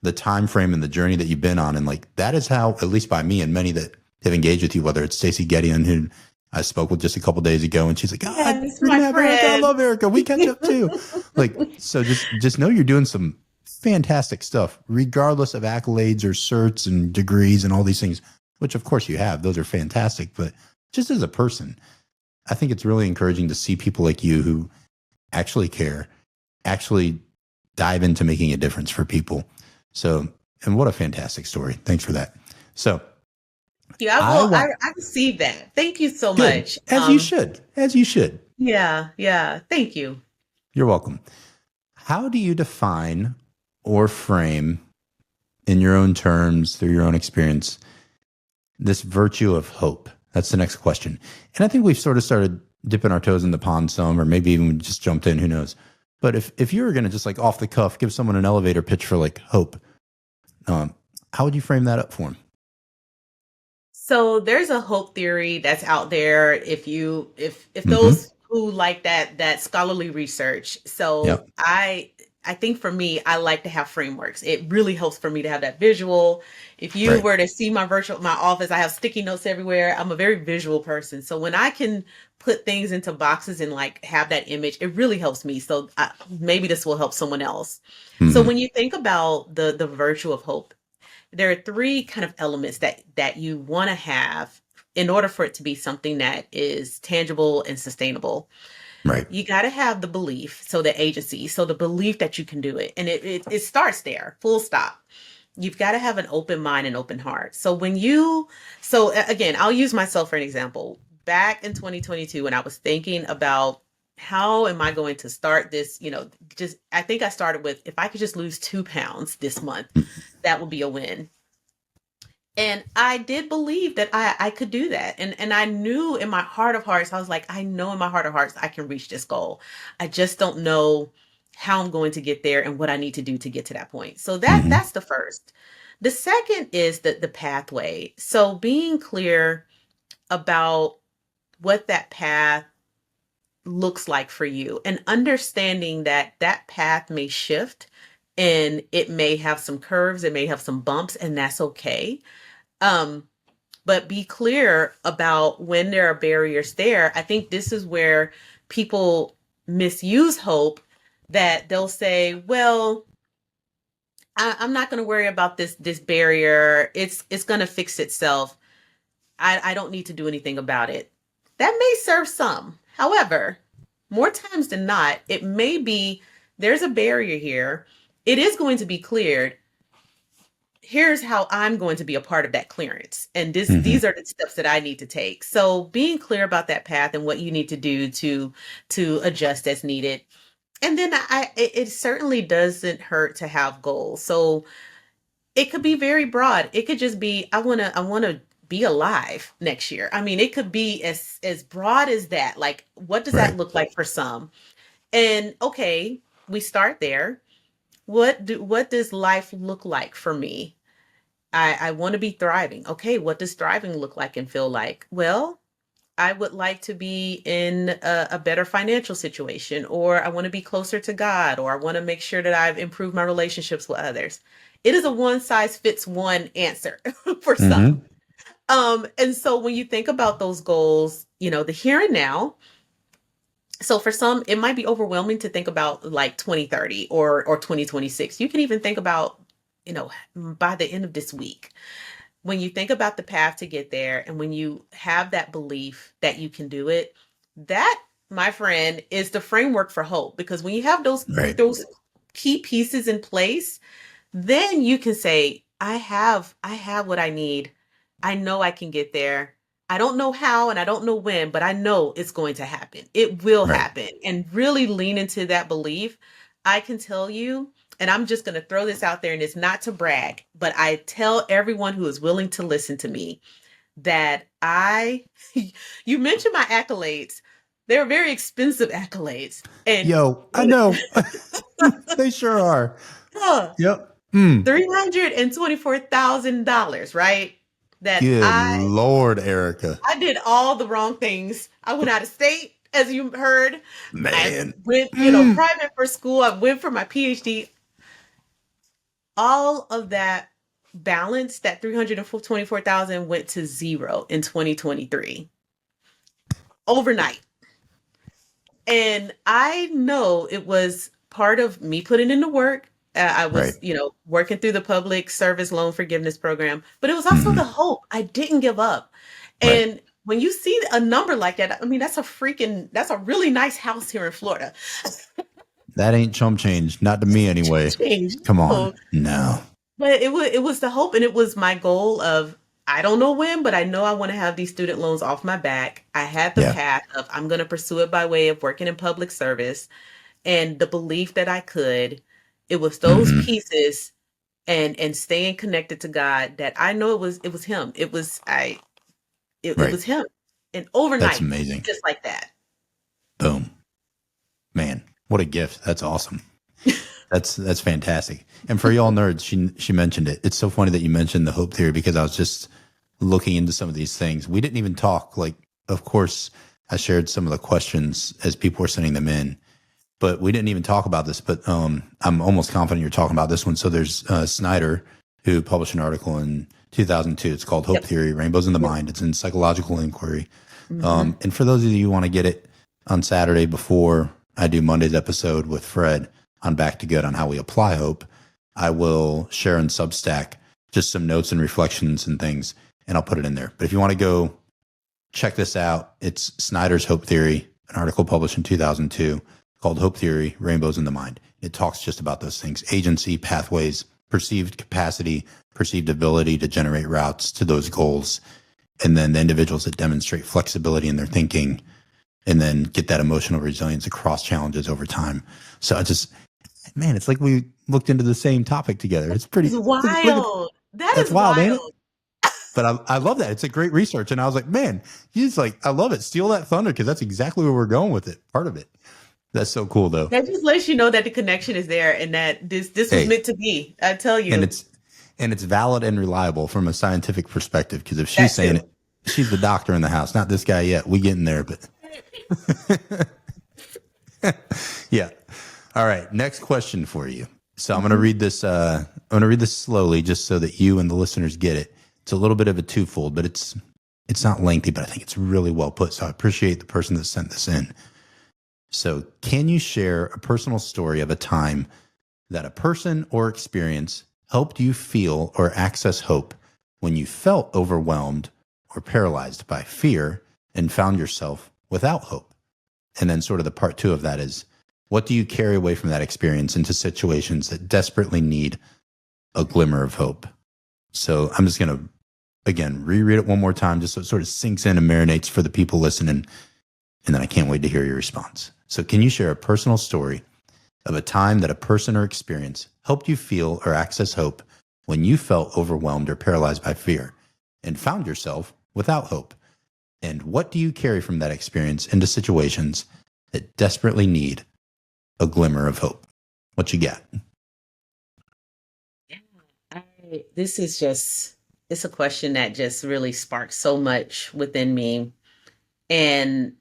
the time frame and the journey that you've been on. And like, that is how, at least by me and many that have engaged with you, whether it's Stacey Gideon, who I spoke with just a couple days ago, and she's like, God, Yes, we're going my to have Erica. I friend. love Erica. We catch up too. Like, so just know you're doing some fantastic stuff, regardless of accolades or certs and degrees and all these things, which of course you have. Those are fantastic. But just as a person, I think it's really encouraging to see people like you who actually care, actually dive into making a difference for people. So, and what a fantastic story. Thanks for that. So Yeah, I well, want, I received that. Thank you so good, much. as you should. Yeah, yeah. Thank you. You're welcome. How do you define or frame in your own terms, through your own experience, this virtue of hope? That's the next question. And I think we've sort of started dipping our toes in the pond some, or maybe even just jumped in, who knows? But if you were going to just like off the cuff, give someone an elevator pitch for like hope, how would you frame that up for them? So there's a hope theory that's out there. If Mm-hmm. those who like that scholarly research. So Yep. I think for me, I like to have frameworks. It really helps for me to have that visual. If you Right. were to see my office, I have sticky notes everywhere. I'm a very visual person. So when I can put things into boxes and like have that image, it really helps me. So maybe this will help someone else. So Mm-hmm. when you think about the virtue of hope, there are three kind of elements that you want to have in order for it to be something that is tangible and sustainable. Right. You got to have the belief, so the agency, so the belief that you can do it, and it starts there, full stop. You've got to have an open mind and open heart. Again, I'll use myself for an example. Back in 2022, when I was thinking about how am I going to start this, just I think I started with, if I could just lose 2 pounds this month, that would be a win. And I did believe that I could do that. And I knew in my heart of hearts, I was like, I know in my heart of hearts, I can reach this goal. I just don't know how I'm going to get there and what I need to do to get to that point. So Mm-hmm. that's the first. The second is the pathway. So being clear about what that path looks like for you and understanding that that path may shift and it may have some curves, it may have some bumps, and that's okay. Um, but be clear about when there are barriers there. I think this is where people misuse hope, that they'll say, well, I'm not going to worry about this barrier. It's going to fix itself. I don't need to do anything about it. That may serve some. However, more times than not, it may be there's a barrier here. It is going to be cleared. Here's how I'm going to be a part of that clearance. And Mm-hmm. these are the steps that I need to take. So being clear about that path and what you need to do to adjust as needed. And then it certainly doesn't hurt to have goals. So it could be very broad. It could just be, I want to be alive next year. I mean, it could be as broad as that. Like, what does that Right. look like for some? And okay, we start there. What does life look like for me? I want to be thriving. Okay, what does thriving look like and feel like? Well, I would like to be in a better financial situation, or I want to be closer to God, or I want to make sure that I've improved my relationships with others. It is a one size fits one answer for some. Mm-hmm. And so when you think about those goals, the here and now, so for some, it might be overwhelming to think about like 2030 or 2026. You can even think about, by the end of this week. When you think about the path to get there and when you have that belief that you can do it, that, my friend, is the framework for hope. Because when you have those Right. those key pieces in place, then you can say, I have what I need. I know I can get there. I don't know how and I don't know when, but I know it's going to happen. It will Right. happen. And really lean into that belief. I can tell you, and I'm just going to throw this out there, and it's not to brag, but I tell everyone who is willing to listen to me that you mentioned my accolades. They're very expensive accolades. And Yo, I know. They sure are. Yep. Mm. $324,000, right? That Good I Lord, Erica. I did all the wrong things. I went out of state, as you heard. I Man. went, Mm. private for school. I went for my PhD. All of that balance, that 324,000, went to zero in 2023 overnight. And I know it was part of me putting in the work. I Right. was, working through the public service loan forgiveness program, but it was also Mm-hmm. the hope. I didn't give up. Right. And when you see a number like that, I mean, that's a really nice house here in Florida. That ain't chump change. Not to me anyway. Change. Come No. on. No. But it was the hope, and it was my goal of, I don't know when, but I know I want to have these student loans off my back. I had the Yeah. path of, I'm going to pursue it by way of working in public service, and the belief that I could. It was those Mm-hmm. pieces and staying connected to God, that I know it was him. It Right. was him. And That's overnight, amazing. just like that. Boom. Man, what a gift. That's awesome. That's fantastic. And for y'all nerds, she mentioned it. It's so funny that you mentioned the hope theory, because I was just looking into some of these things. We didn't even talk. Like, of course, I shared some of the questions as people were sending them in, but we didn't even talk about this. But I'm almost confident you're talking about this one. So there's Snyder, who published an article in 2002. It's called Hope Yep. Theory, Rainbows in the Yep. Mind. It's in Psychological Inquiry. Hmm. And for those of you who want to get it on Saturday before I do Monday's episode with Fred on Back to Good on how we apply hope, I will share in Substack just some notes and reflections and things, and I'll put it in there. But if you want to go check this out, it's Snyder's Hope Theory, an article published in 2002 called Hope Theory, Rainbows in the Mind. It talks just about those things: agency, pathways, perceived capacity, perceived ability to generate routes to those goals, and then the individuals that demonstrate flexibility in their thinking, and then get that emotional resilience across challenges over time. So I just, man, it's like we looked into the same topic together. It's pretty, It's look at, wild. That that's is wild, ain't it? wild. But I love that. It's a great research. And I was like, man, he's like, I love it. Steal that thunder, because that's exactly where we're going with it. Part of it. That's so cool, though. That just lets you know that the connection is there and that this was Hey, meant to be. I tell and you it's valid and reliable from a scientific perspective. Because if she's that saying too. it, she's the doctor in the house, not this guy yet. We getting there, but yeah. All right. Next question for you. So I'm going to Mhm. read this. I'm going to read this slowly, just so that you and the listeners get it. It's a little bit of a twofold, but it's not lengthy, but I think it's really well put. So I appreciate the person that sent this in. So, can you share a personal story of a time that a person or experience helped you feel or access hope when you felt overwhelmed or paralyzed by fear and found yourself without hope? And then, sort of, the part two of that is, what do you carry away from that experience into situations that desperately need a glimmer of hope? So, I'm just going to, again, reread it one more time, just so it sort of sinks in and marinates for the people listening. And then I can't wait to hear your response. So, can you share a personal story of a time that a person or experience helped you feel or access hope when you felt overwhelmed or paralyzed by fear and found yourself without hope? And what do you carry from that experience into situations that desperately need a glimmer of hope? What you got? Yeah, this is just it's a question that just really sparks so much within me. And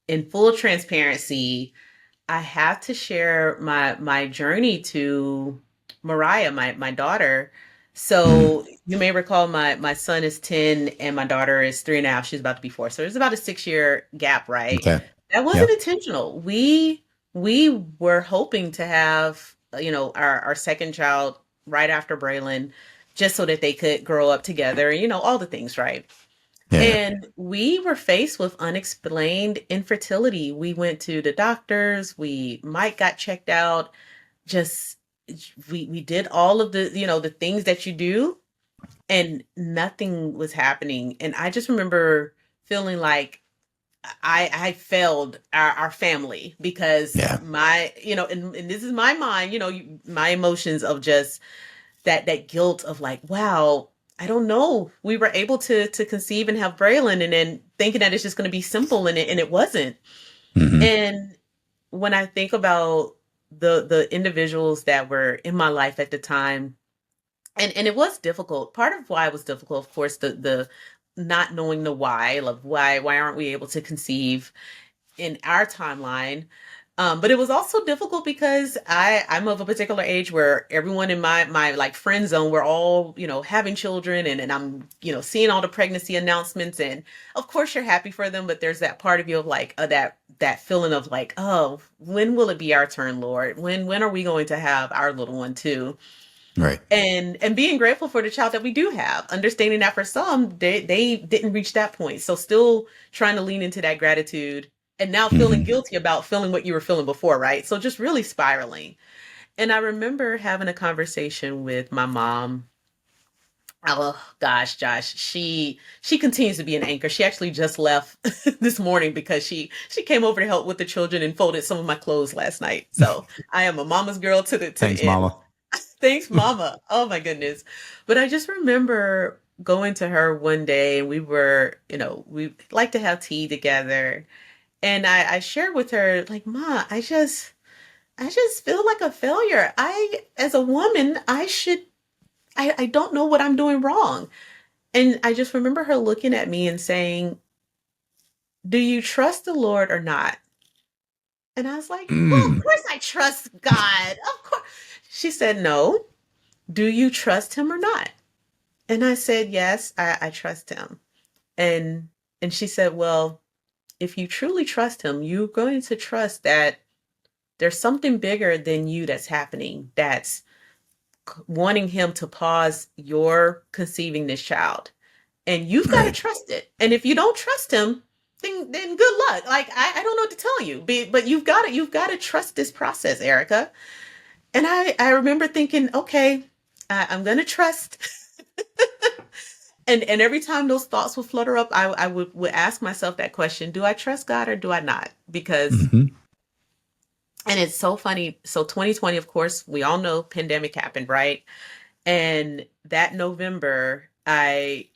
in full transparency, I have to share my journey to Mariah, my daughter. Mm, So you may recall my son is 10 and my daughter is 3.5. She's about to be 4. So there's about a 6-year gap, right? okay. That Yeah. wasn't intentional. We were hoping to have, our second child right after Braylon, just so that they could grow up together, all the things, right? Yeah. Yeah. And we were faced with unexplained infertility. We went to the doctors, Mike got checked out, just we did all of the things that you do, and nothing was happening. And I just remember feeling like I failed our family because Yeah. and this is my mind, my emotions of just that guilt of like, wow, I don't know. We were able to conceive and have Braylon, and then thinking that it's just going to be simple, and it wasn't. Hmm. And when I think about the individuals that were in my life at the time, and it was difficult. Part of why it was difficult, of course, the not knowing the why, of why aren't we able to conceive in our timeline. But it was also difficult because I'm of a particular age where everyone in my like friend zone, we're all, having children, and I'm, seeing all the pregnancy announcements, and of course you're happy for them, but there's that part of you of like, that feeling of like, oh, when will it be our turn, Lord? When are we going to have our little one too? Right. And being grateful for the child that we do have, understanding that for some they didn't reach that point, so still trying to lean into that gratitude, and now feeling Hmm. guilty about feeling what you were feeling before, right? So just really spiraling. And I remember having a conversation with my mom. Oh gosh, Josh, she continues to be an anchor. She actually just left this morning because she came over to help with the children and folded some of my clothes last night. So I am a mama's girl to the Thanks, end. Mama. Thanks, Mama. Oh my goodness. But I just remember going to her one day, and we like to have tea together. And I shared with her, like, Ma, I just feel like a failure. As a woman, I don't know what I'm doing wrong. And I just remember her looking at me and saying, "Do you trust the Lord or not?" And I was like, "Well, of Mm. course I trust God. Of course." She said, "No. Do you trust him or not?" And I said, "Yes, I trust him." And she said, "Well, if you truly trust him, you're going to trust that there's something bigger than you that's happening, that's wanting him to pause your conceiving this child. And you've got to Right. trust it. And if you don't trust him, then good luck. Like I don't know what to tell you. But you've got to trust this process, Erica." And I remember thinking, okay, I'm gonna trust. And every time those thoughts would flutter up, I would ask myself that question: Do I trust God or do I not? Because, Hmm. and it's so funny. So 2020, of course, we all know pandemic happened, right? And that November, I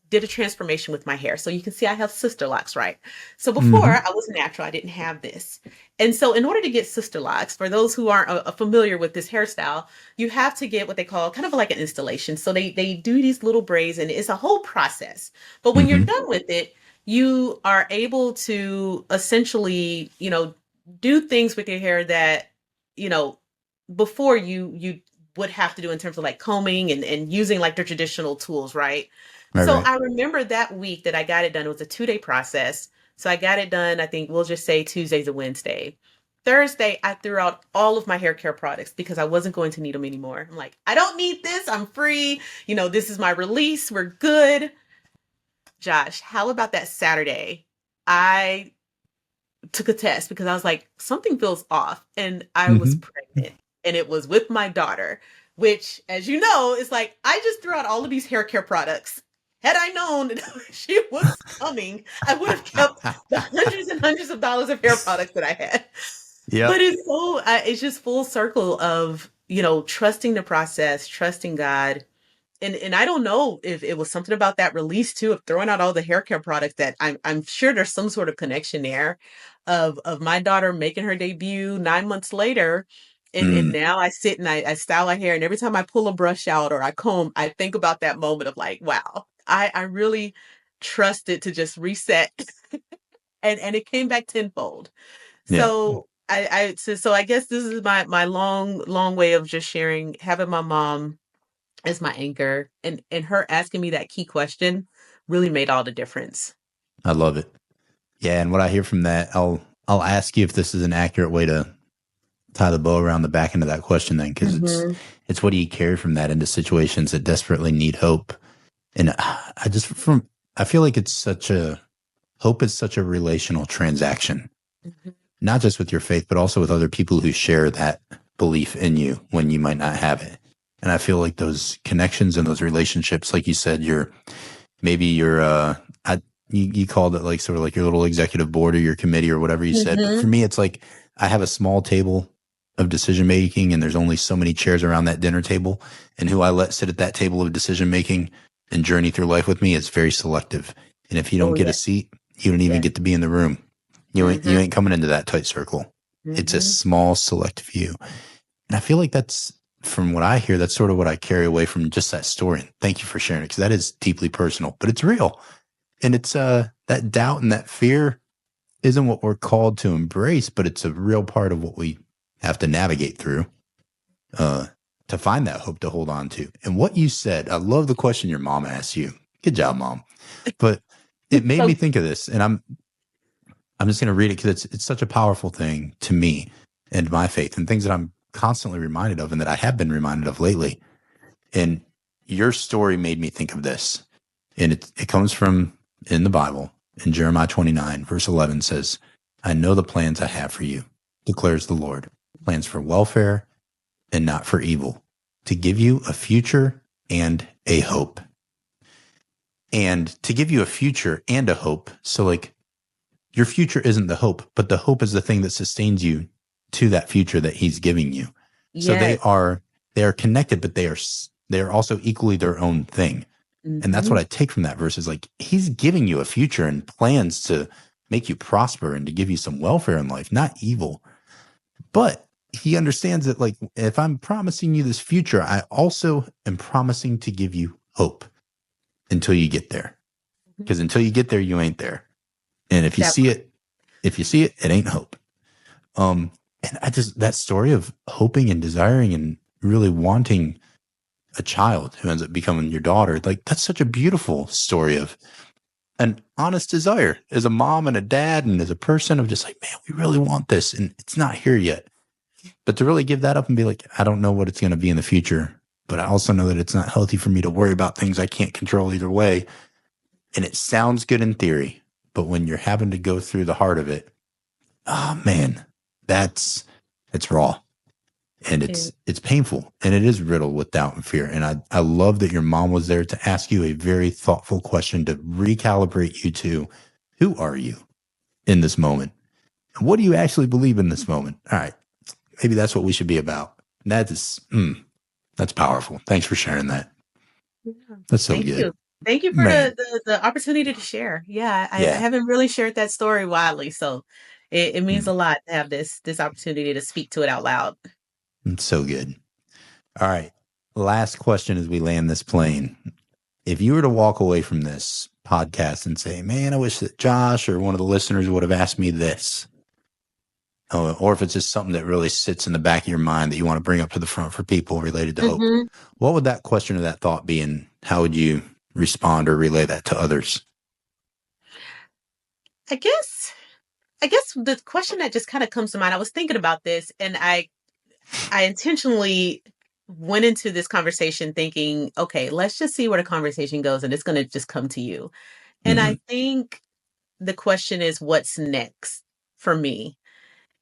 did a transformation with my hair. So you can see I have sister locks, right? So before Hmm. I was natural, I didn't have this. And so in order to get sister locks, for those who aren't familiar with this hairstyle, you have to get what they call kind of like an installation. So they do these little braids and it's a whole process. But when you're Hmm. done with it, you are able to essentially, do things with your hair that, you know, before you would have to do in terms of like combing and using like the traditional tools, right? Right. So Right. I remember that week that I got it done. It was a 2-day process. So I got it done, I think we'll just say Tuesday to Wednesday. Thursday, I threw out all of my hair care products because I wasn't going to need them anymore. I'm like, I don't need this. I'm free. This is my release. We're good. Josh, how about that Saturday? I took a test because I was like, something feels off. And I was Hmm. pregnant and it was with my daughter, which, as you know, is like, I just threw out all of these hair care products. Had I known that she was coming, I would have kept the hundreds and hundreds of dollars of hair products that I had. But Yep. it's just full circle of, trusting the process, trusting God, and I don't know if it was something about that release too of throwing out all the hair care products that I'm sure there's some sort of connection there of my daughter making her debut 9 months later. And Mm. now I sit and I style her hair, and every time I pull a brush out or I comb, I think about that moment of like, wow, I really trusted to just reset and it came back tenfold. Yeah. So so I guess this is my long way of just sharing, having my mom as my anchor, and her asking me that key question really made all the difference. I love it. Yeah. And what I hear from that, I'll ask you if this is an accurate way to tie the bow around the back end of that question then, because Hmm. it's what do you carry from that into situations that desperately need hope. And I feel like hope is such a relational transaction, Hmm. not just with your faith, but also with other people who share that belief in you when you might not have it. And I feel like those connections and those relationships, like you said, maybe you're, you called it like sort of like your little executive board or your committee or whatever you said. But for Hmm. me, it's like I have a small table of decision making and there's only so many chairs around that dinner table. And who I let sit at that table of decision making and journey through life with me is very selective. And if you don't Oh get a yeah, seat, you don't even yeah. get to be in the room. You Hmm. ain't coming into that tight circle. It's a Hmm. small select few. And I feel like that's, from what I hear, that's sort of what I carry away from just that story. And thank you for sharing it because that is deeply personal, but it's real. And it's that doubt and that fear isn't what we're called to embrace, but it's a real part of what we have to navigate through uh, to find that hope to hold on to. And what you said, I love the question your mom asked you. Good job, mom. But it made me So, think of this, and I'm just going to read it because it's such a powerful thing to me and my faith and things that I'm constantly reminded of and that I have been reminded of lately. And your story made me think of this. And it comes from in the Bible. In Jeremiah 29, verse 11 says, I know the plans I have for you, declares the Lord, plans for welfare and not for evil, to give you a future and a hope. And to give you a future and a hope. So like your future isn't the hope, but the hope is the thing that sustains you to that future that he's giving you. So yes. they are connected, but they are also equally their own thing. And that's what Hmm. I take from that verse is like, he's giving you a future and plans to make you prosper and to give you some welfare in life, not evil. But he understands that, like, if I'm promising you this future, I also am promising to give you hope until you get there. Because until you get there, you ain't there. And if you That see it, it ain't hope. And that story of hoping and desiring and really wanting a child who ends up becoming your daughter, like that's such a beautiful story of an honest desire as a mom and a dad and as a person of just like, man, we really want this and it's not here yet. But to really give that up and be like, I don't know what it's going to be in the future, but I also know that it's not healthy for me to worry about things I can't control either way. And it sounds good in theory, but when you're having to go through the heart of it, oh man, it's raw and is it's painful and it is riddled with doubt and fear. And I love that your mom was there to ask you a very thoughtful question to recalibrate you to who are you in this moment? And what do you actually believe in this moment? All right. Maybe that's what we should be about. And that's powerful. Thanks for sharing that. Yeah. That's so Thank good. you. Thank you for Man. the opportunity to share. Yeah, I Yeah. haven't really shared that story widely, so it means Mm, a lot to have this opportunity to speak to it out loud. it's so good. All right. Last question as we land this plane. If you were to walk away from this podcast and say, man, I wish that Josh or one of the listeners would have asked me this, or if it's just something that really sits in the back of your mind that you want to bring up to the front for people related to hope, Mhm. what would that question or that thought be, and how would you respond or relay that to others? I guess the question that just kind of comes to mind, I was thinking about this and I intentionally went into this conversation thinking, okay, let's just see where the conversation goes and it's going to just come to you. And Mm-hmm. I think the question is what's next for me?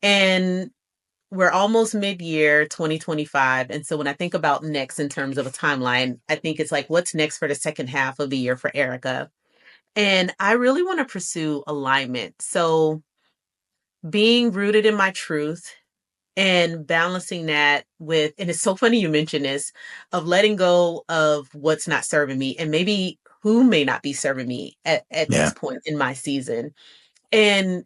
And we're almost mid-year 2025. And so when I think about next in terms of a timeline, I think it's like, what's next for the second half of the year for Erica? And I really want to pursue alignment. So being rooted in my truth and balancing that with, and it's so funny you mention this, of letting go of what's not serving me and maybe who may not be serving me at this Yeah. point in my season. And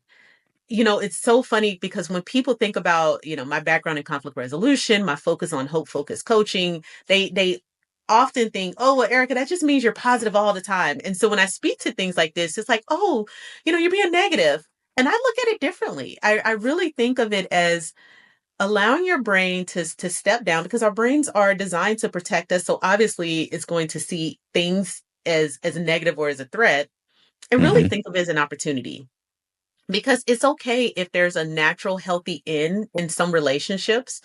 it's so funny because when people think about, my background in conflict resolution, my focus on hope focused coaching, they often think, oh, well, Erica, that just means you're positive all the time. And so when I speak to things like this, it's like, oh, you're being negative. And I look at it differently. I really think of it as allowing your brain to step down because our brains are designed to protect us. So obviously it's going to see things as a negative or as a threat and really Mm-hmm. think of it as an opportunity because it's okay if there's a natural healthy end in some relationships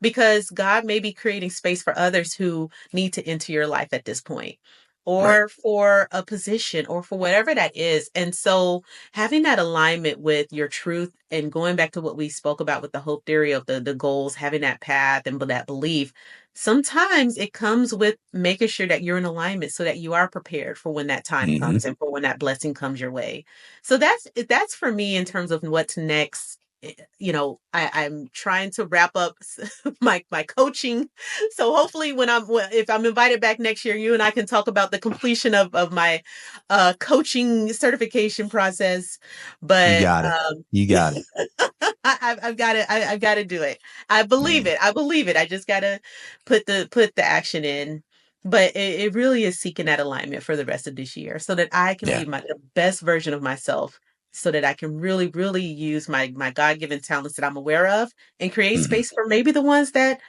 because God may be creating space for others who need to enter your life at this point Right. or for a position or for whatever that is. And so having that alignment with your truth and going back to what we spoke about with the hope theory of the goals, having that path and that belief, sometimes it comes with making sure that you're in alignment so that you are prepared for when that time Mm-hmm. comes and for when that blessing comes your way. So that's for me in terms of what's next. I'm trying to wrap up my coaching. So hopefully if I'm invited back next year, you and I can talk about the completion of my coaching certification process. You But got it. You got it. I've got to I've got to do it. I believe Man. it. I believe it. I just got to put the action in. But it really is seeking that alignment for the rest of this year so that I can be Yeah. the best version of myself so that I can really, really use my God-given talents that I'm aware of and create Mm-hmm. space for maybe the ones that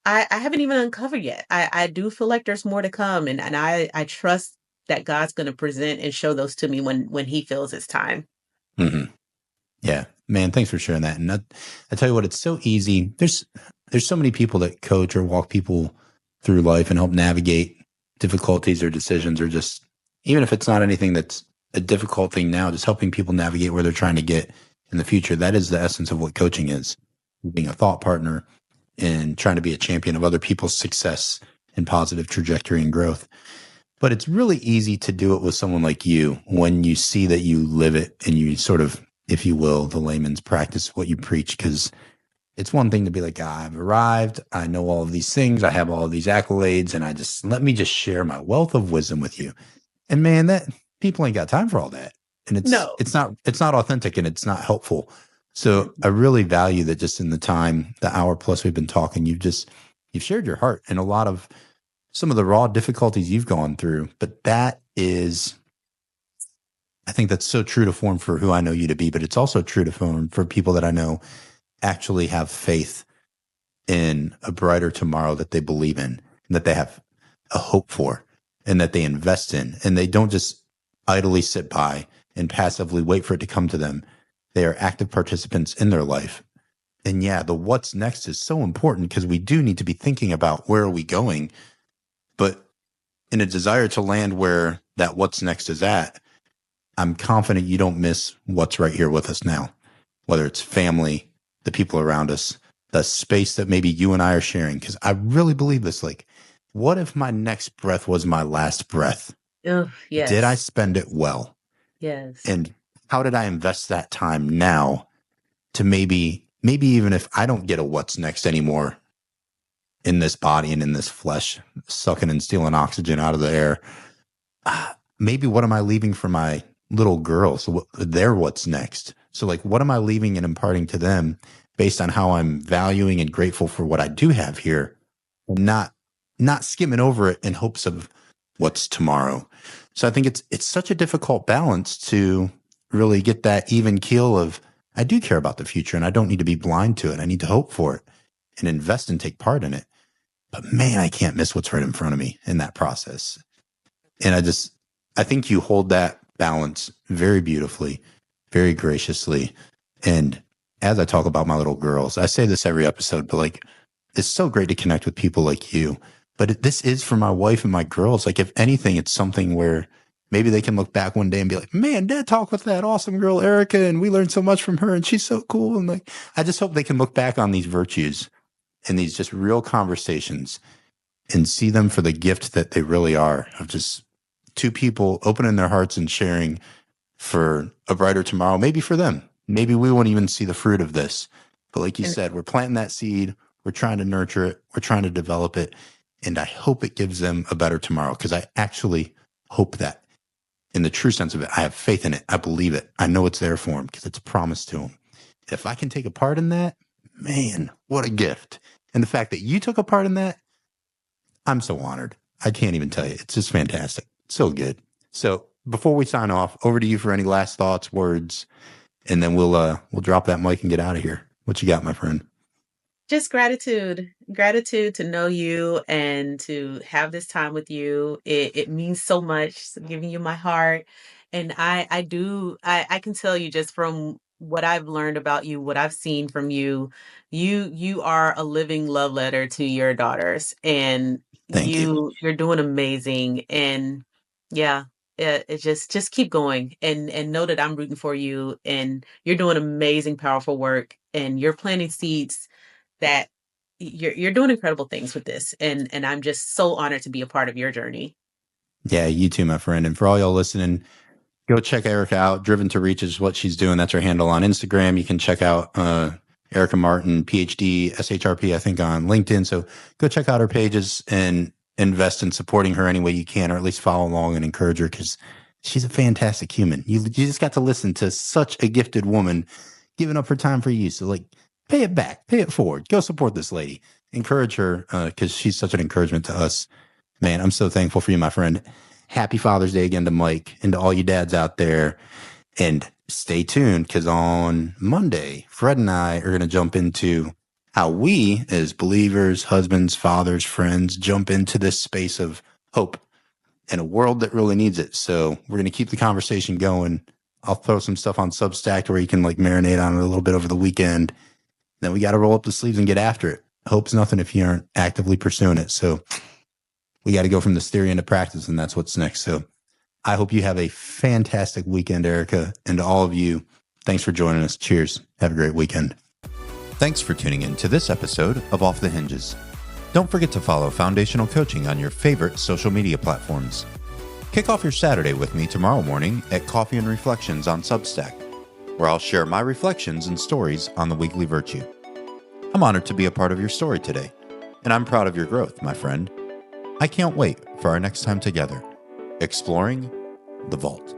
I haven't even uncovered yet. I do feel like there's more to come and I trust that God's going to present and show those to me when he feels it's time. Mm-hmm. Yeah, man, thanks for sharing that. And I tell you what, it's so easy. There's so many people that coach or walk people through life and help navigate difficulties or decisions, or just even if it's not anything that's a difficult thing now, just helping people navigate where they're trying to get in the future. That is the essence of what coaching is: being a thought partner and trying to be a champion of other people's success and positive trajectory and growth. But it's really easy to do it with someone like you when you see that you live it and you sort of, if you will, the layman's practice what you preach. Because it's one thing to be like, I've arrived, I know all of these things, I have all of these accolades, and let me just share my wealth of wisdom with you. And man, that people ain't got time for all that. And No. it's not authentic and it's not helpful. So I really value that just in the hour plus we've been talking, you've shared your heart and a lot of some of the raw difficulties you've gone through. But that is, I think that's so true to form for who I know you to be, but it's also true to form for people that I know actually have faith in a brighter tomorrow that they believe in, and that they have a hope for, and that they invest in, and they don't just idly sit by and passively wait for it to come to them. They are active participants in their life. And yeah, the what's next is so important because we do need to be thinking about where are we going, but in a desire to land where that what's next is at, I'm confident you don't miss what's right here with us now, whether it's family, the people around us, the space that maybe you and I are sharing. Because I really believe this, like, what if my next breath was my last breath? Oh, Did I yes. spend it well? Yes. And how did I invest that time now to maybe even if I don't get a what's next anymore in this body and in this flesh, sucking and stealing oxygen out of the air, maybe what am I leaving for my little girls? So they're what's next. So like, what am I leaving and imparting to them based on how I'm valuing and grateful for what I do have here, not skimming over it in hopes of what's tomorrow. So I think it's such a difficult balance to really get that even keel of, I do care about the future and I don't need to be blind to it. I need to hope for it and invest and take part in it. But man, I can't miss what's right in front of me in that process. And I think you hold that balance very beautifully, very graciously. And as I talk about my little girls, I say this every episode, but like, it's so great to connect with people like you. But this is for my wife and my girls. Like, if anything, it's something where maybe they can look back one day and be like, man, Dad talked with that awesome girl, Erica, and we learned so much from her and she's so cool. And like, I just hope they can look back on these virtues and these just real conversations and see them for the gift that they really are, of just two people opening their hearts and sharing for a brighter tomorrow, maybe for them. Maybe we won't even see the fruit of this. But like you said, we're planting that seed. We're trying to nurture it. We're trying to develop it. And I hope it gives them a better tomorrow, because I actually hope that, in the true sense of it. I have faith in it. I believe it. I know it's there for them because it's promised to them. If I can take a part in that, man, what a gift. And the fact that you took a part in that, I'm so honored. I can't even tell you. It's just fantastic. So good. So before we sign off, over to you for any last thoughts, words, and then we'll drop that mic and get out of here. What you got, my friend? Just gratitude to know you and to have this time with you. It means so much, giving you my heart. And I can tell you, just from what I've learned about you, what I've seen from you, you are a living love letter to your daughters, and Thank you. you're doing amazing. And yeah, it just keep going, and know that I'm rooting for you, and you're doing amazing, powerful work, and you're planting seeds that you're doing incredible things with this. And I'm just so honored to be a part of your journey. Yeah, you too, my friend. And for all y'all listening, go check Erica out. Driven to Reach is what she's doing. That's her handle on Instagram. You can check out Erica Martin, PhD, SHRP, I think, on LinkedIn. So go check out her pages and invest in supporting her any way you can, or at least follow along and encourage her, because she's a fantastic human. You just got to listen to such a gifted woman giving up her time for you. So like, pay it back, pay it forward. Go support this lady. Encourage her, because she's such an encouragement to us. Man, I'm so thankful for you, my friend. Happy Father's Day again to Mike and to all you dads out there. And stay tuned, because on Monday, Fred and I are going to jump into how we, as believers, husbands, fathers, friends, jump into this space of hope in a world that really needs it. So we're going to keep the conversation going. I'll throw some stuff on Substack where you can like marinate on it a little bit over the weekend. Then we got to roll up the sleeves and get after it. Hope's nothing if you aren't actively pursuing it. So we got to go from this theory into practice, and that's what's next. So I hope you have a fantastic weekend, Erica, and to all of you, thanks for joining us. Cheers. Have a great weekend. Thanks for tuning in to this episode of Off the Hinges. Don't forget to follow Foundational Coaching on your favorite social media platforms. Kick off your Saturday with me tomorrow morning at Coffee and Reflections on Substack, where I'll share my reflections and stories on the weekly virtue. I'm honored to be a part of your story today, and I'm proud of your growth, my friend. I can't wait for our next time together, exploring the vault.